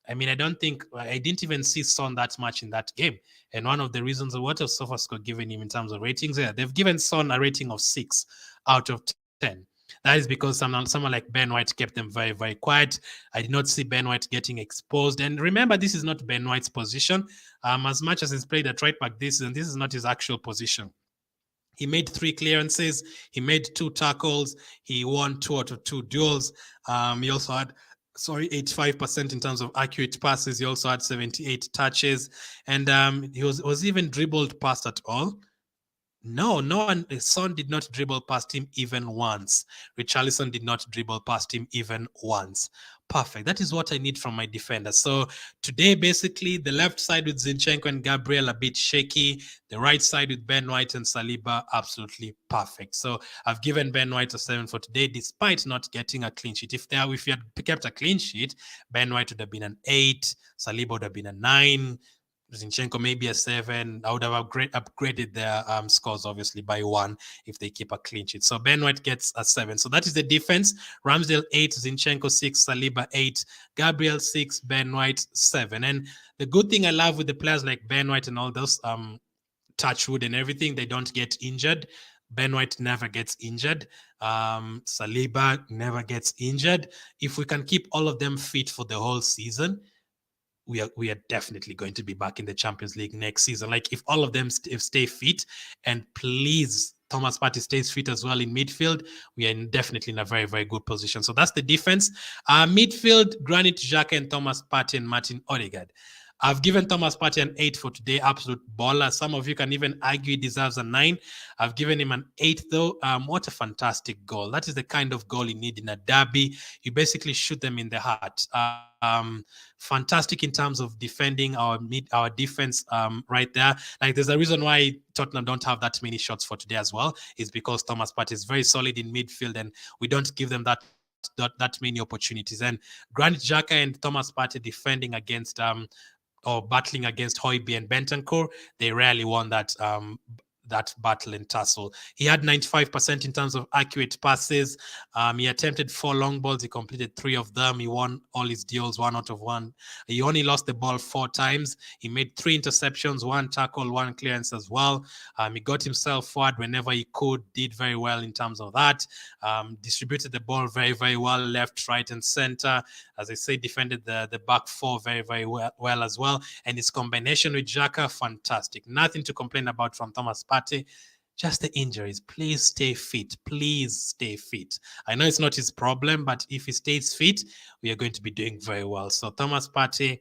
I mean, I didn't even see Son that much in that game. And one of the reasons of what has SofaScore given him in terms of ratings, they've given Son a rating of 6 out of 10. That is because someone like Ben White kept them very, very quiet. I did not see Ben White getting exposed. And remember, this is not Ben White's position. As much as he's played at right back this season, this is not his actual position. He made 3 clearances. He made 2 tackles. He won 2 out of 2 duels. He also had 85% in terms of accurate passes. He also had 78 touches, and he was even dribbled past at all. No, no one. Son did not dribble past him even once. Richarlison did not dribble past him even once. Perfect. That is what I need from my defender. So today, basically, the left side with Zinchenko and Gabriel a bit shaky. The right side with Ben White and Saliba absolutely perfect. So I've given Ben White a 7 for today, despite not getting a clean sheet. If he had kept a clean sheet, Ben White would have been an 8, Saliba would have been a 9. Zinchenko maybe a 7. I would have upgraded their scores obviously by 1 if they keep a clean sheet. So Ben White gets a 7. So that is the defense. Ramsdale 8, Zinchenko 6, Saliba 8, Gabriel 6, Ben White 7. And the good thing I love with the players like Ben White and all those touchwood and everything, they don't get injured. Ben White never gets injured. Saliba never gets injured. If we can keep all of them fit for the whole season, we are definitely going to be back in the Champions League next season. Like if all of them stay fit, and please Thomas Partey stays fit as well in midfield, we are definitely in a very, very good position. So that's the defense. Midfield, Granit Xhaka and Thomas Partey and Martin Odegaard. I've given Thomas Partey an 8 for today. Absolute baller. Some of you can even argue he deserves a 9. I've given him an 8 though. What a fantastic goal. That is the kind of goal you need in a derby. You basically shoot them in the heart. Fantastic in terms of defending our defense right there. Like there's a reason why Tottenham don't have that many shots for today as well. Is because Thomas Partey is very solid in midfield and we don't give them that many opportunities. And Granit Xhaka and Thomas Partey defending against or battling against Højbjerg and Bentancur, they rarely won that battle and tussle. He had 95% in terms of accurate passes. He attempted 4 long balls. He completed 3 of them. He won all his duels 1 out of 1. He only lost the ball 4 times. He made 3 interceptions, 1 tackle, 1 clearance as well. He got himself forward whenever he could, did very well in terms of that. Distributed the ball very, very well, left, right, and center. As I say, defended the back 4 very, very well as well. And his combination with Xhaka, fantastic. Nothing to complain about from Thomas Partey. Just the injuries. Please stay fit. Please stay fit. I know it's not his problem, but if he stays fit, we are going to be doing very well. So Thomas Partey,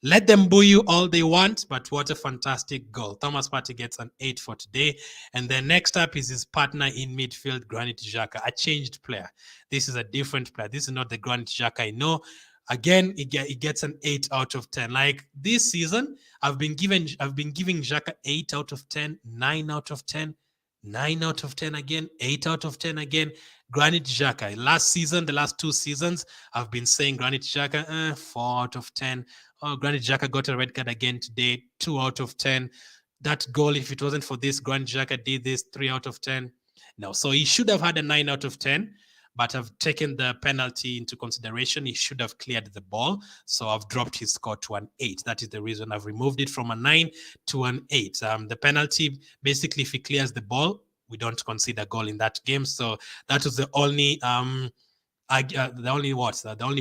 let them boo you all they want, but what a fantastic goal. Thomas Partey gets an 8 for today. And then next up is his partner in midfield, Granit Xhaka, a changed player. This is a different player. This is not the Granit Xhaka I know. Again, he gets an 8 out of 10. Like this season, I've been giving Xhaka 8 out of 10, 9 out of 10, 9 out of 10 again, 8 out of 10 again. Granit Xhaka. Last season, the last 2 seasons, I've been saying Granit Xhaka, 4 out of 10. Oh, Granit Xhaka got a red card again today, 2 out of 10. That goal, if it wasn't for this, Granit Xhaka did this, 3 out of 10. No, so he should have had a 9 out of 10. But I've taken the penalty into consideration. He should have cleared the ball. So I've dropped his score to an 8. That is the reason I've removed it from a 9 to an 8. The penalty, basically, if he clears the ball, we don't consider goal in that game. So that was the only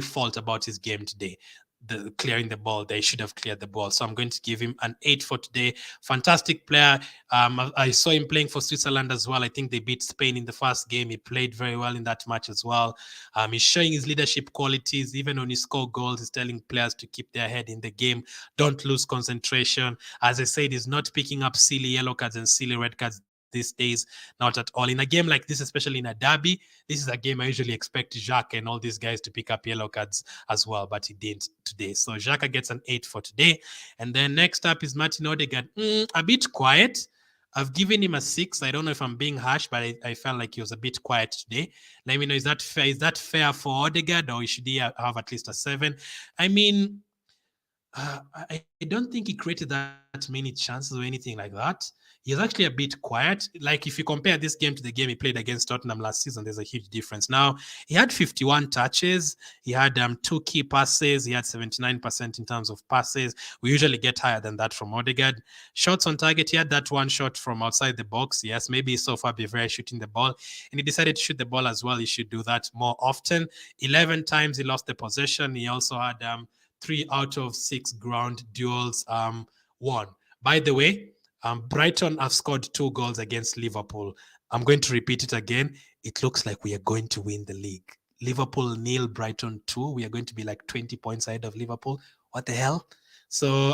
fault about his game today. The clearing the ball, they should have cleared the ball. So I'm going to give him an 8 for today. Fantastic player. I saw him playing for Switzerland as well. I think they beat Spain in the first game. He played very well in that match as well. He's showing his leadership qualities. Even when he scores goals, he's telling players to keep their head in the game. Don't lose concentration. As I said, he's not picking up silly yellow cards and silly red cards these days, not at all. In a game like this, especially in a derby, this is a game I usually expect Xhaka and all these guys to pick up yellow cards as well, but he didn't today. So Xhaka gets an 8 for today. And then next up is Martin Odegaard. A bit quiet. I've given him a 6. I don't know if I'm being harsh, but I felt like he was a bit quiet today. Let me know, is that fair? Is that fair for Odegaard, or should he have at least a 7? I mean, I don't think he created that many chances or anything like that. He's actually a bit quiet. Like if you compare this game to the game he played against Tottenham last season, there's a huge difference. Now, he had 51 touches. He had 2 key passes. He had 79% in terms of passes. We usually get higher than that from Odegaard. Shots on target, he had that 1 shot from outside the box. Yes, maybe so far Bavaria shooting the ball. And he decided to shoot the ball as well. He should do that more often. 11 times he lost the possession. He also had 3 out of 6 ground duels won. By the way, Brighton have scored 2 goals against Liverpool. I'm going to repeat it again. It looks like we are going to win the league. Liverpool 0, Brighton 2. We are going to be like 20 points ahead of Liverpool. What the hell? So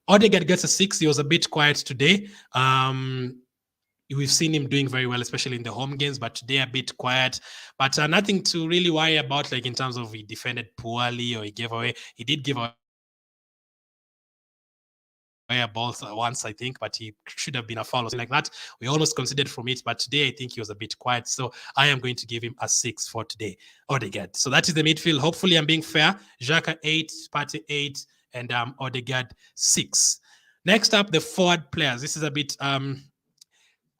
Odegaard gets a 6. He was a bit quiet today. He we've seen him doing very well, especially in the home games, but today a bit quiet. But nothing to really worry about, like in terms of he defended poorly or he gave away. He did give away a ball once, I think, but he should have been a foul or something like that. We almost considered from it, but today I think he was a bit quiet. So I am going to give him a 6 for today. Odegaard. So that is the midfield. Hopefully I'm being fair. Xhaka 8, Partey 8, and Odegaard 6. Next up, the forward players. This is a bit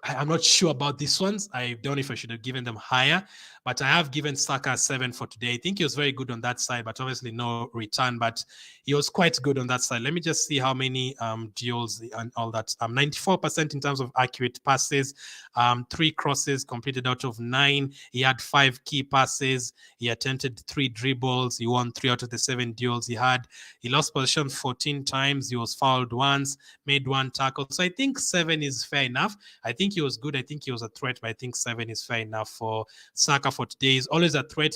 I'm not sure about these ones. I don't know if I should have given them higher, but I have given Xhaka 7 for today. I think he was very good on that side, but obviously no return, but he was quite good on that side. Let me just see how many duels and all that. 94% in terms of accurate passes, 3 crosses completed out of 9. He had 5 key passes. He attempted 3 dribbles. He won 3 out of the 7 duels he had. He lost possession 14 times. He was fouled once, made 1 tackle. So I think 7 is fair enough. I think he was good. I think he was a threat, but I think 7 is fair enough for Xhaka for today. He's always a threat.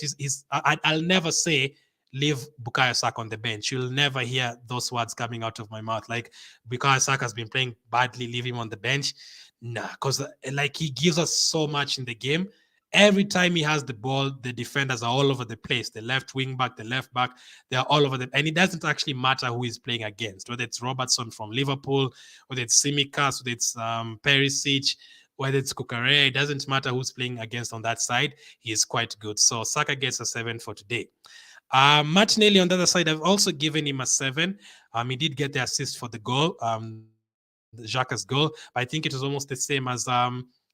I'll never say leave Bukayo Saka on the bench. You'll never hear those words coming out of my mouth. Like, Bukayo Saka has been playing badly, leave him on the bench. Nah, because like he gives us so much in the game. Every time he has the ball, the defenders are all over the place. The left wing back, the left back, they're all over the. And it doesn't actually matter who he's playing against, whether it's Robertson from Liverpool, whether it's Tsimikas, whether it's Perisic, whether it's Kukurea. It doesn't matter who's playing against on that side. He is quite good. So Saka gets a 7 for today. Martinelli on the other side, I've also given him a 7. He did get the assist for the goal, Xhaka's goal, but I think it was almost the same as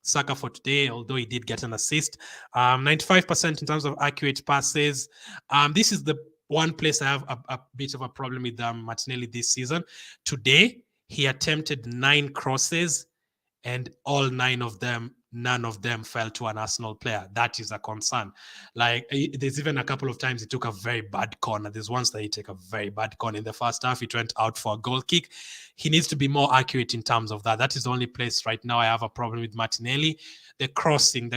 Saka for today, although he did get an assist. 95% in terms of accurate passes. This is the one place I have a bit of a problem with Martinelli this season. Today, he attempted 9 crosses, and all 9 of them, none of them fell to an Arsenal player. That is a concern. Like, there's even a couple of times he took a very bad corner. There's once that he took a very bad corner in the first half. It went out for a goal kick. He needs to be more accurate in terms of that. That is the only place right now I have a problem with Martinelli. The crossing.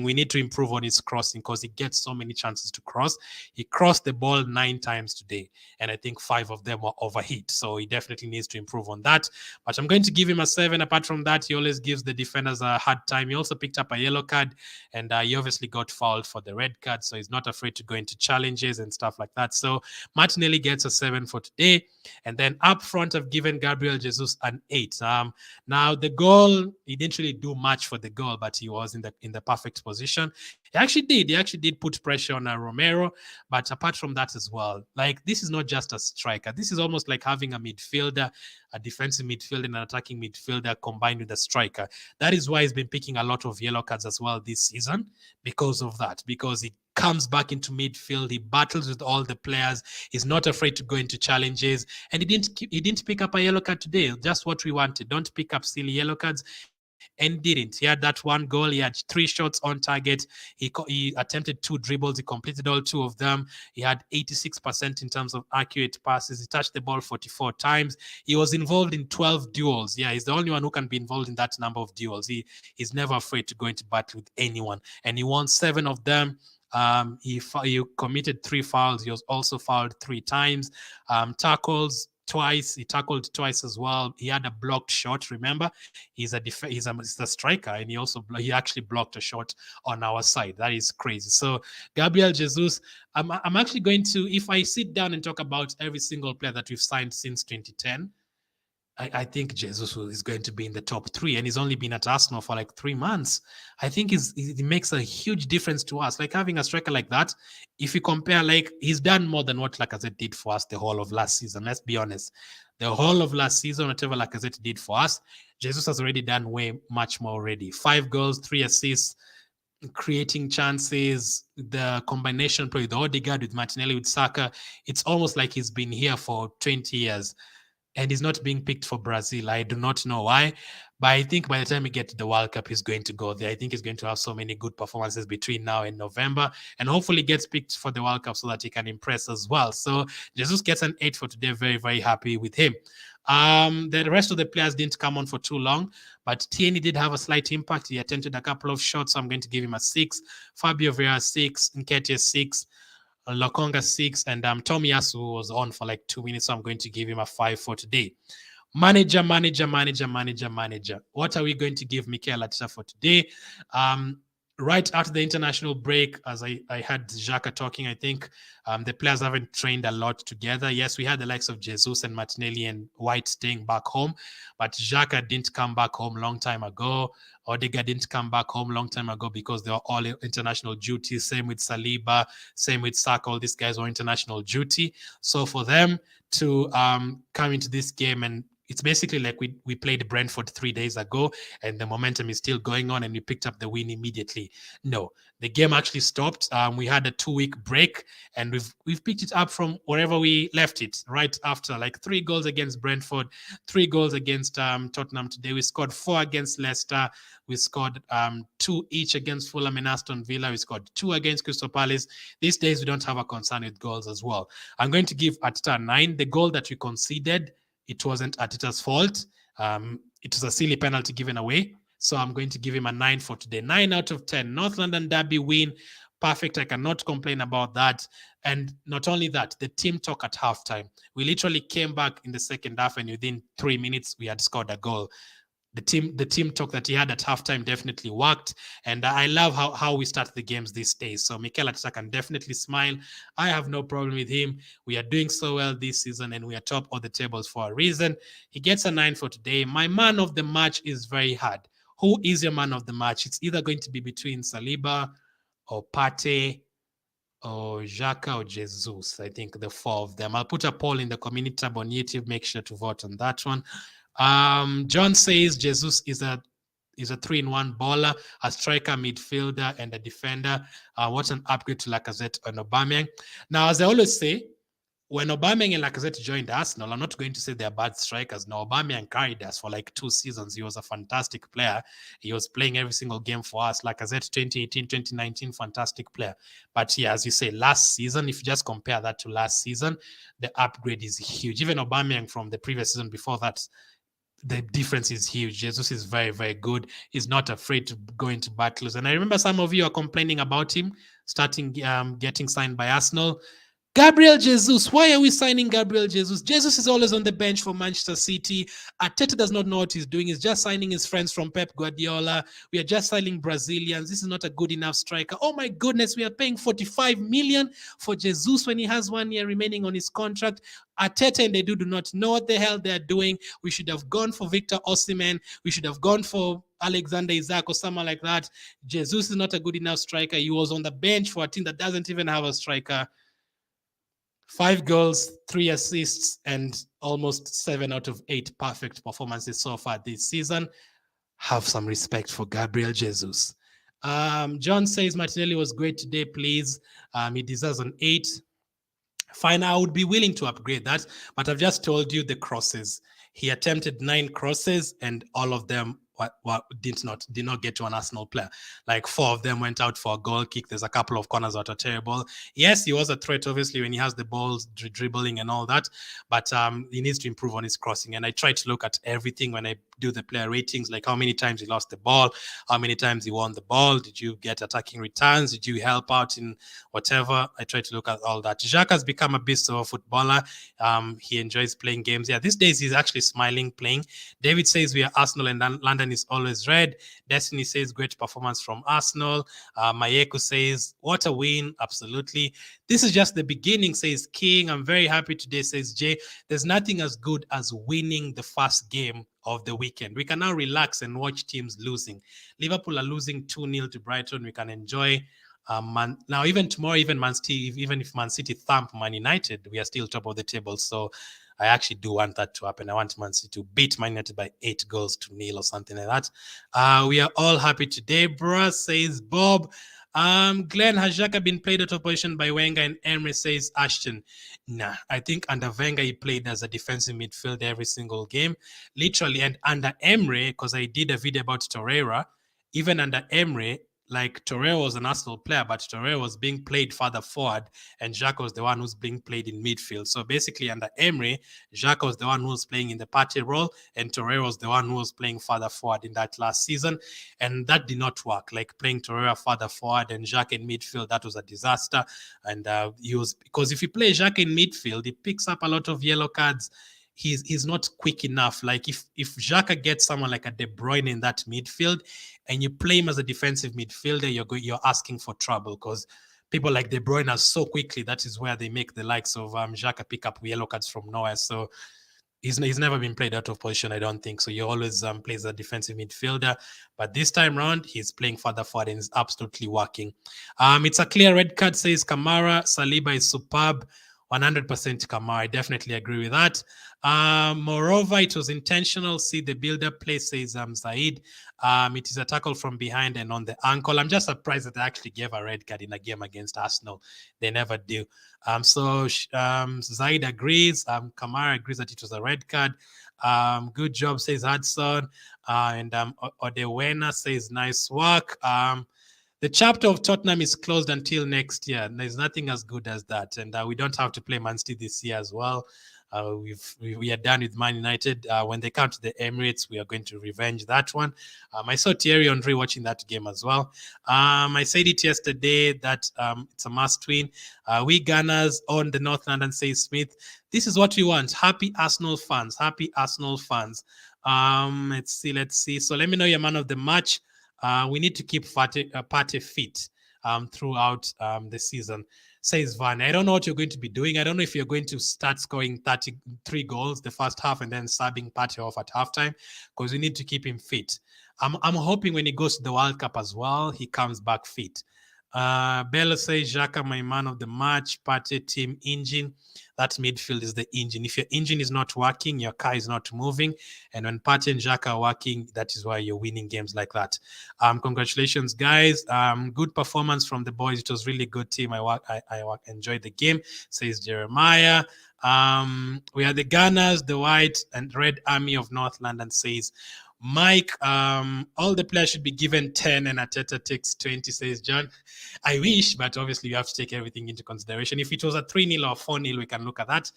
We need to improve on his crossing because he gets so many chances to cross. He crossed the ball 9 times today, and I think 5 of them were overhit. So he definitely needs to improve on that. But I'm going to give him a 7. Apart from that, he always gives the defenders a hard time. He also picked up a yellow card, and he obviously got fouled for the red card. So he's not afraid to go into challenges and stuff like that. So Martinelli gets a 7 for today. And then up front, I've given Gabriel Jesus an 8. Now the goal, he didn't really do much for the goal, but he was in the perfect position. He actually did put pressure on Romero, but apart from that as well, like, this is not just a striker. This is almost like having a midfielder, a defensive midfielder, and an attacking midfielder combined with a striker. That is why he's been picking a lot of yellow cards as well this season, because of that, because he comes back into midfield, he battles with all the players, he's not afraid to go into challenges, and he didn't pick up a yellow card today. Just what we wanted. Don't pick up silly yellow cards. And didn't. He had that 1 goal. He had 3 shots on target. He attempted 2 dribbles. He completed all 2 of them. He had 86% in terms of accurate passes. He touched the ball 44 times. He was involved in 12 duels. Yeah, he's the only one who can be involved in that number of duels. He's never afraid to go into battle with anyone. And he won 7 of them. He committed 3 fouls. He was also fouled 3 times. Tackles twice. He tackled twice as well. He had a blocked shot. Remember, he's a striker, and he actually blocked a shot on our side. That is crazy. So Gabriel Jesus, I'm actually going to, if I sit down and talk about every single player that we've signed since 2010, I think Jesus is going to be in the top 3, and he's only been at Arsenal for like 3 months. I think it makes a huge difference to us. Like, having a striker like that, if you compare, like, he's done more than what Lacazette did for us the whole of last season. Let's be honest. The whole of last season, whatever Lacazette did for us, Jesus has already done way much more already. 5 goals, 3 assists, creating chances, the combination play with Odegaard, with Martinelli, with Saka. It's almost like he's been here for 20 years. And he's not being picked for Brazil. I do not know why, but I think by the time we get to the World Cup, he's going to go there. I think he's going to have so many good performances between now and November, and hopefully gets picked for the World Cup so that he can impress as well. So Jesus gets an 8 for today. Very, very happy with him. The rest of the players didn't come on for too long, but Tierney did have a slight impact. He attempted a couple of shots, so I'm going to give him a 6. Fabio Vieira 6, Nketiah 6. Lokonga 6, and Tomiyasu was on for like 2 minutes, so I'm going to give him a 5 for today. Manager. What are we going to give Mikel Arteta for today? Right after the international break, as I had Xhaka talking, I think the players haven't trained a lot together. Yes, we had the likes of Jesus and Martinelli and White staying back home, but Xhaka didn't come back home long time ago. Odegaard didn't come back home long time ago because they were all international duties. Same with Saliba, same with Saka. All these guys were international duty. So for them to come into this game, and it's basically like we played Brentford 3 days ago and the momentum is still going on and we picked up the win immediately. No, the game actually stopped. We had a 2-week break and we've picked it up from wherever we left it right after, like 3 goals against Brentford, 3 goals against Tottenham today. We scored 4 against Leicester. We scored 2 each against Fulham and Aston Villa. We scored 2 against Crystal Palace. These days, we don't have a concern with goals as well. I'm going to give Arteta a 9. The goal that we conceded, it wasn't Arteta's fault. It was a silly penalty given away. So I'm going to give him a 9 for today. 9 out of 10. North London Derby win. Perfect. I cannot complain about that. And not only that, the team talk at halftime. We literally came back in the second half and within 3 minutes, we had scored a goal. The team talk that he had at halftime definitely worked, and I love how we start the games these days. So Mikel Arteta can definitely smile. I have no problem with him. We are doing so well this season, and we are top of the tables for a reason. He gets a 9 for today. My man of the match is very hard. Who is your man of the match? It's either going to be between Saliba or Partey or Xhaka or Jesus. I think the 4 of them. I'll put a poll in the community tab on YouTube. Make sure to vote on that one. John says Jesus is a 3-in-1 baller, a striker, midfielder, and a defender. What an upgrade to Lacazette and Aubameyang. Now, as I always say, when Aubameyang and Lacazette joined Arsenal, I'm not going to say they're bad strikers. No, Aubameyang carried us for like 2 seasons. He was a fantastic player. He was playing every single game for us. Lacazette 2018, 2019, fantastic player. But yeah, as you say, last season, if you just compare that to last season, the upgrade is huge. Even Aubameyang from the previous season before that, the difference is huge. Jesus is very, very good. He's not afraid to go into battles. And I remember some of you are complaining about him starting getting signed by Arsenal. Gabriel Jesus. Why are we signing Gabriel Jesus? Jesus is always on the bench for Manchester City. Arteta does not know what he's doing. He's just signing his friends from Pep Guardiola. We are just signing Brazilians. This is not a good enough striker. Oh my goodness, we are paying 45 million for Jesus when he has 1 year remaining on his contract. Arteta and they do not know what the hell they're doing. We should have gone for Victor Osimhen. We should have gone for Alexander Isak or someone like that. Jesus is not a good enough striker. He was on the bench for a team that doesn't even have a striker. 5 goals, 3 assists, and almost 7 out of 8 perfect performances so far this season. Have some respect for Gabriel Jesus. John says Martinelli was great today, please. He deserves an 8. Fine, I would be willing to upgrade that, but I've just told you the crosses. He attempted 9 crosses, and all of them did not get to an Arsenal player. Like 4 of them went out for a goal kick. There's a couple of corners that are terrible. Yes, he was a threat, obviously, when he has the balls, dribbling and all that, but he needs to improve on his crossing. And I try to look at everything when I do the player ratings, like how many times he lost the ball, how many times he won the ball, did you get attacking returns, did you help out in whatever. I try to look at all that. Xhaka has become a beast of a footballer. He enjoys playing games. Yeah, these days he's actually smiling playing. David says we are Arsenal and London is always red. Destiny says great performance from Arsenal. Mayeko says what a win. Absolutely. This is just the beginning, says King. I'm very happy today, says Jay. There's nothing as good as winning the first game of the weekend. We can now relax and watch teams losing. Liverpool are losing 2-0 to Brighton. We can enjoy. Now, even tomorrow, even if Man City thump Man United, we are still top of the table. So I actually do want that to happen. I want Man City to beat Man United by 8-0 or something like that. We are all happy today, bruh, says Bob. Glenn, has Xhaka been played out of position by Wenger and Emery, says Ashton. Nah, I think under Wenger he played as a defensive midfielder every single game, literally. And under Emery, because I did a video about Torreira, even under Emery, like Torreira was an Arsenal player, but Torreira was being played further forward, and Xhaka was the one who's being played in midfield. So basically, under Emery, Xhaka was the one who was playing in the Partey role, and Torreira was the one who was playing further forward in that last season, and that did not work. Like playing Torreira further forward and Xhaka in midfield, that was a disaster. And because if you play Xhaka in midfield, he picks up a lot of yellow cards. he's not quick enough. Like if Xhaka gets someone like a De Bruyne in that midfield, and you play him as a defensive midfielder, you're asking for trouble, because people like De Bruyne are so quickly. That is where they make the likes of Xhaka pick up yellow cards from nowhere. So he's never been played out of position, I don't think. So he always plays a defensive midfielder. But this time round, he's playing further forward and is absolutely working. It's a clear red card, says Kamara. Saliba is superb. 100% Kamara. I definitely agree with that. Moreover, it was intentional. See the build-up play, says Zaid. It is a tackle from behind and on the ankle. I'm just surprised that they actually gave a red card in a game against Arsenal. They never do. So Zaid agrees. Kamara agrees that it was a red card. Good job, says Hudson. And Odewena says nice work. The chapter of Tottenham is closed until next year. There's nothing as good as that. And we don't have to play Man City this year as well. We are done with Man United. When they come to the Emirates, we are going to revenge that one. I saw Thierry Henry watching that game as well. I said it yesterday that it's a must win. We Gunners on the North London, says Smith. This is what we want. Happy Arsenal fans. Happy Arsenal fans. Let's see. So let me know your man of the match. We need to keep Partey fit throughout the season, says Van. I don't know what you're going to be doing. I don't know if you're going to start scoring 33 goals the first half and then subbing Partey off at halftime, because we need to keep him fit. I'm hoping when he goes to the World Cup as well, he comes back fit. Bella says, Xhaka, my man of the match. Partey, team engine. That midfield is the engine. If your engine is not working, your car is not moving. And when Partey and Xhaka are working, that is why you're winning games like that. Congratulations, guys. Good performance from the boys. It was really good team. I enjoyed the game, says Jeremiah. We are the Gunners, the white and red army of North London, says Mike. All the players should be given 10 and Arteta takes 20, says John. I wish, but obviously you have to take everything into consideration. If it was a 3-0 or 4-0, we can look at that.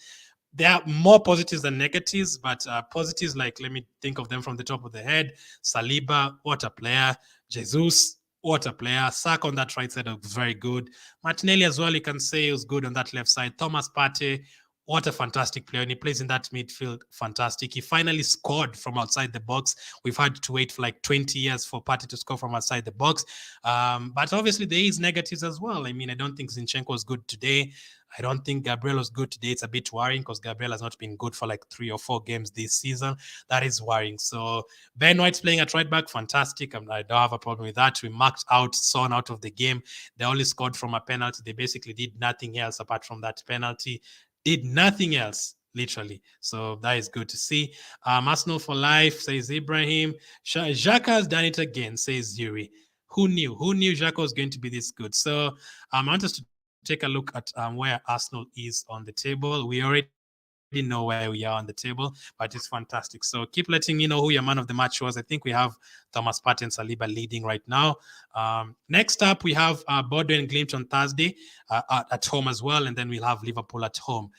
There are more positives than negatives, but positives, like, let me think of them from the top of the head. Saliba, what a player. Jesus, what a player. Saka on that right side was very good. Martinelli as well, you can say, was good on that left side. Thomas Partey, what a fantastic player. And he plays in that midfield, fantastic. He finally scored from outside the box. We've had to wait for like 20 years for Partey to score from outside the box. But obviously there is negatives as well. I mean, I don't think Zinchenko was good today. I don't think Gabriel was good today. It's a bit worrying because Gabriel has not been good for like 3 or 4 games this season. That is worrying. So Ben White's playing at right back, fantastic. I don't have a problem with that. We marked out Son out of the game. They only scored from a penalty. They basically did nothing else apart from that penalty. Did nothing else, literally. So that is good to see. Arsenal for life, says Ibrahim. Xhaka has done it again, says Yuri. Who knew? Who knew Xhaka was going to be this good? So I want us to take a look at where Arsenal is on the table. We already know where we are on the table, but it's fantastic. So keep letting me know who your man of the match was. I think we have Thomas Partey and Saliba leading right now. Next up, we have Bordeaux and Glimt on Thursday at home as well, and then we'll have Liverpool at home.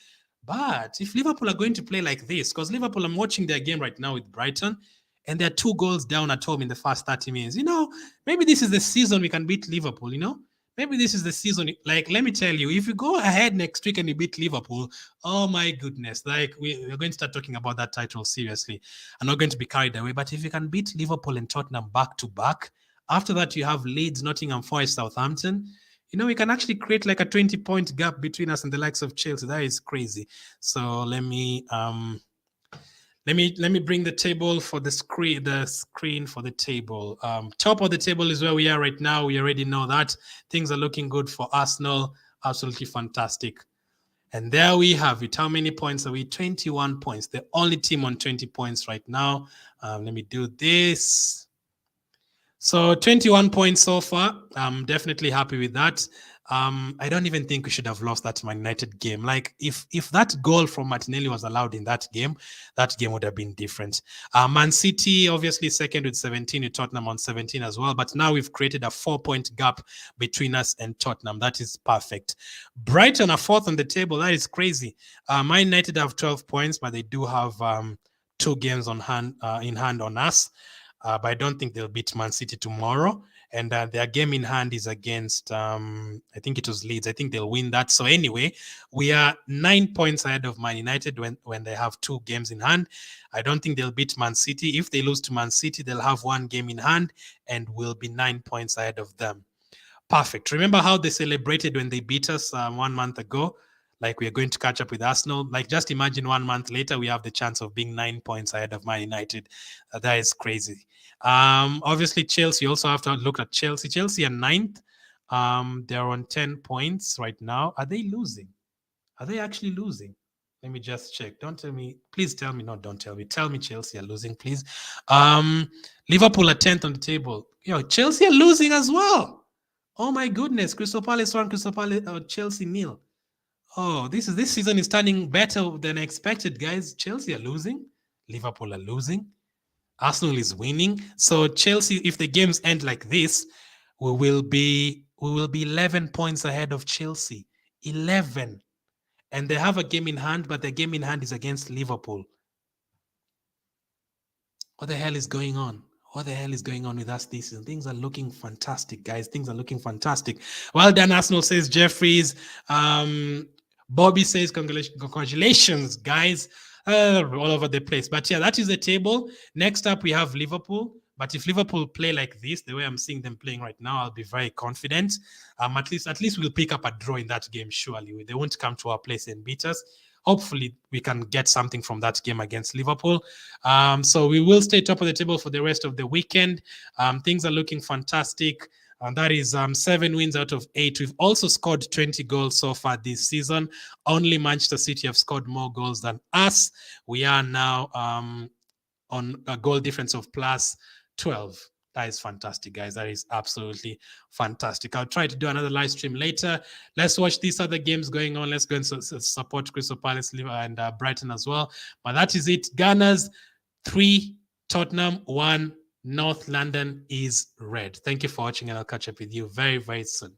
But if Liverpool are going to play like this, because Liverpool, I'm watching their game right now with Brighton, and they're 2 goals down at home in the first 30 minutes. Maybe this is the season we can beat Liverpool, Maybe this is the season. Like, let me tell you, if you go ahead next week and you beat Liverpool, oh my goodness, like we're going to start talking about that title seriously. I'm not going to be carried away, but if you can beat Liverpool and Tottenham back to back, after that you have Leeds, Nottingham Forest, Southampton, we can actually create like a 20-point gap between us and the likes of Chelsea. That is crazy. So let me bring the table for the screen for the table. Top of the table is where we are right now. We already know that things are looking good for Arsenal. Absolutely fantastic. And there we have it. How many points are we? 21 points. The only team on 20 points right now. Let me do this. So 21 points so far. I'm definitely happy with that. I don't even think we should have lost that Man United game. Like, if that goal from Martinelli was allowed in that game would have been different. Man City, obviously, second with 17, with Tottenham on 17 as well. But now we've created a 4-point gap between us and Tottenham. That is perfect. Brighton are 4th on the table. That is crazy. Man United have 12 points, but they do have 2 games in hand on us. But I don't think they'll beat Man City tomorrow. and their game in hand is against, I think it was Leeds. I think they'll win that. So anyway, we are 9 points ahead of Man United when they have 2 games in hand. I don't think they'll beat Man City. If they lose to Man City, they'll have 1 game in hand and will be 9 points ahead of them. Perfect. Remember how they celebrated when they beat us 1 month ago? Like we are going to catch up with Arsenal. Like just imagine 1 month later, we have the chance of being 9 points ahead of Man United. That is crazy. Obviously, Chelsea, you also have to look at Chelsea. Chelsea are 9th. They're on 10 points right now. Are they losing? Are they actually losing? Let me just check. Don't tell me. Please tell me. No, don't tell me. Tell me Chelsea are losing, please. Liverpool are 10th on the table. Chelsea are losing as well. Oh my goodness. Crystal Palace 1, Crystal Palace, Chelsea 0. Oh, this season is turning better than expected, guys. Chelsea are losing. Liverpool are losing. Arsenal is winning. So Chelsea, if the games end like this, we will be 11 points ahead of Chelsea. 11. And they have a game in hand, but the game in hand is against Liverpool. What the hell is going on? What the hell is going on with us this season? Things are looking fantastic, guys. Things are looking fantastic. Well done, Arsenal, says Jeffries. Bobby says, congratulations, guys. All over the place. But yeah, that is the table. Next up, we have Liverpool. But if Liverpool play like this, the way I'm seeing them playing right now, I'll be very confident. At least we'll pick up a draw in that game, surely. They won't come to our place and beat us. Hopefully, we can get something from that game against Liverpool. So we will stay top of the table for the rest of the weekend. Things are looking fantastic. And that is 7 wins out of 8. We've also scored 20 goals so far this season. Only Manchester City have scored more goals than us. We are now on a goal difference of plus 12. That is fantastic, guys. That is absolutely fantastic. I'll try to do another live stream later. Let's watch these other games going on. Let's go and support Crystal Palace and Brighton as well. But that is it. Gunners 3, Tottenham 1. North London is red. Thank you for watching, and I'll catch up with you very, very soon.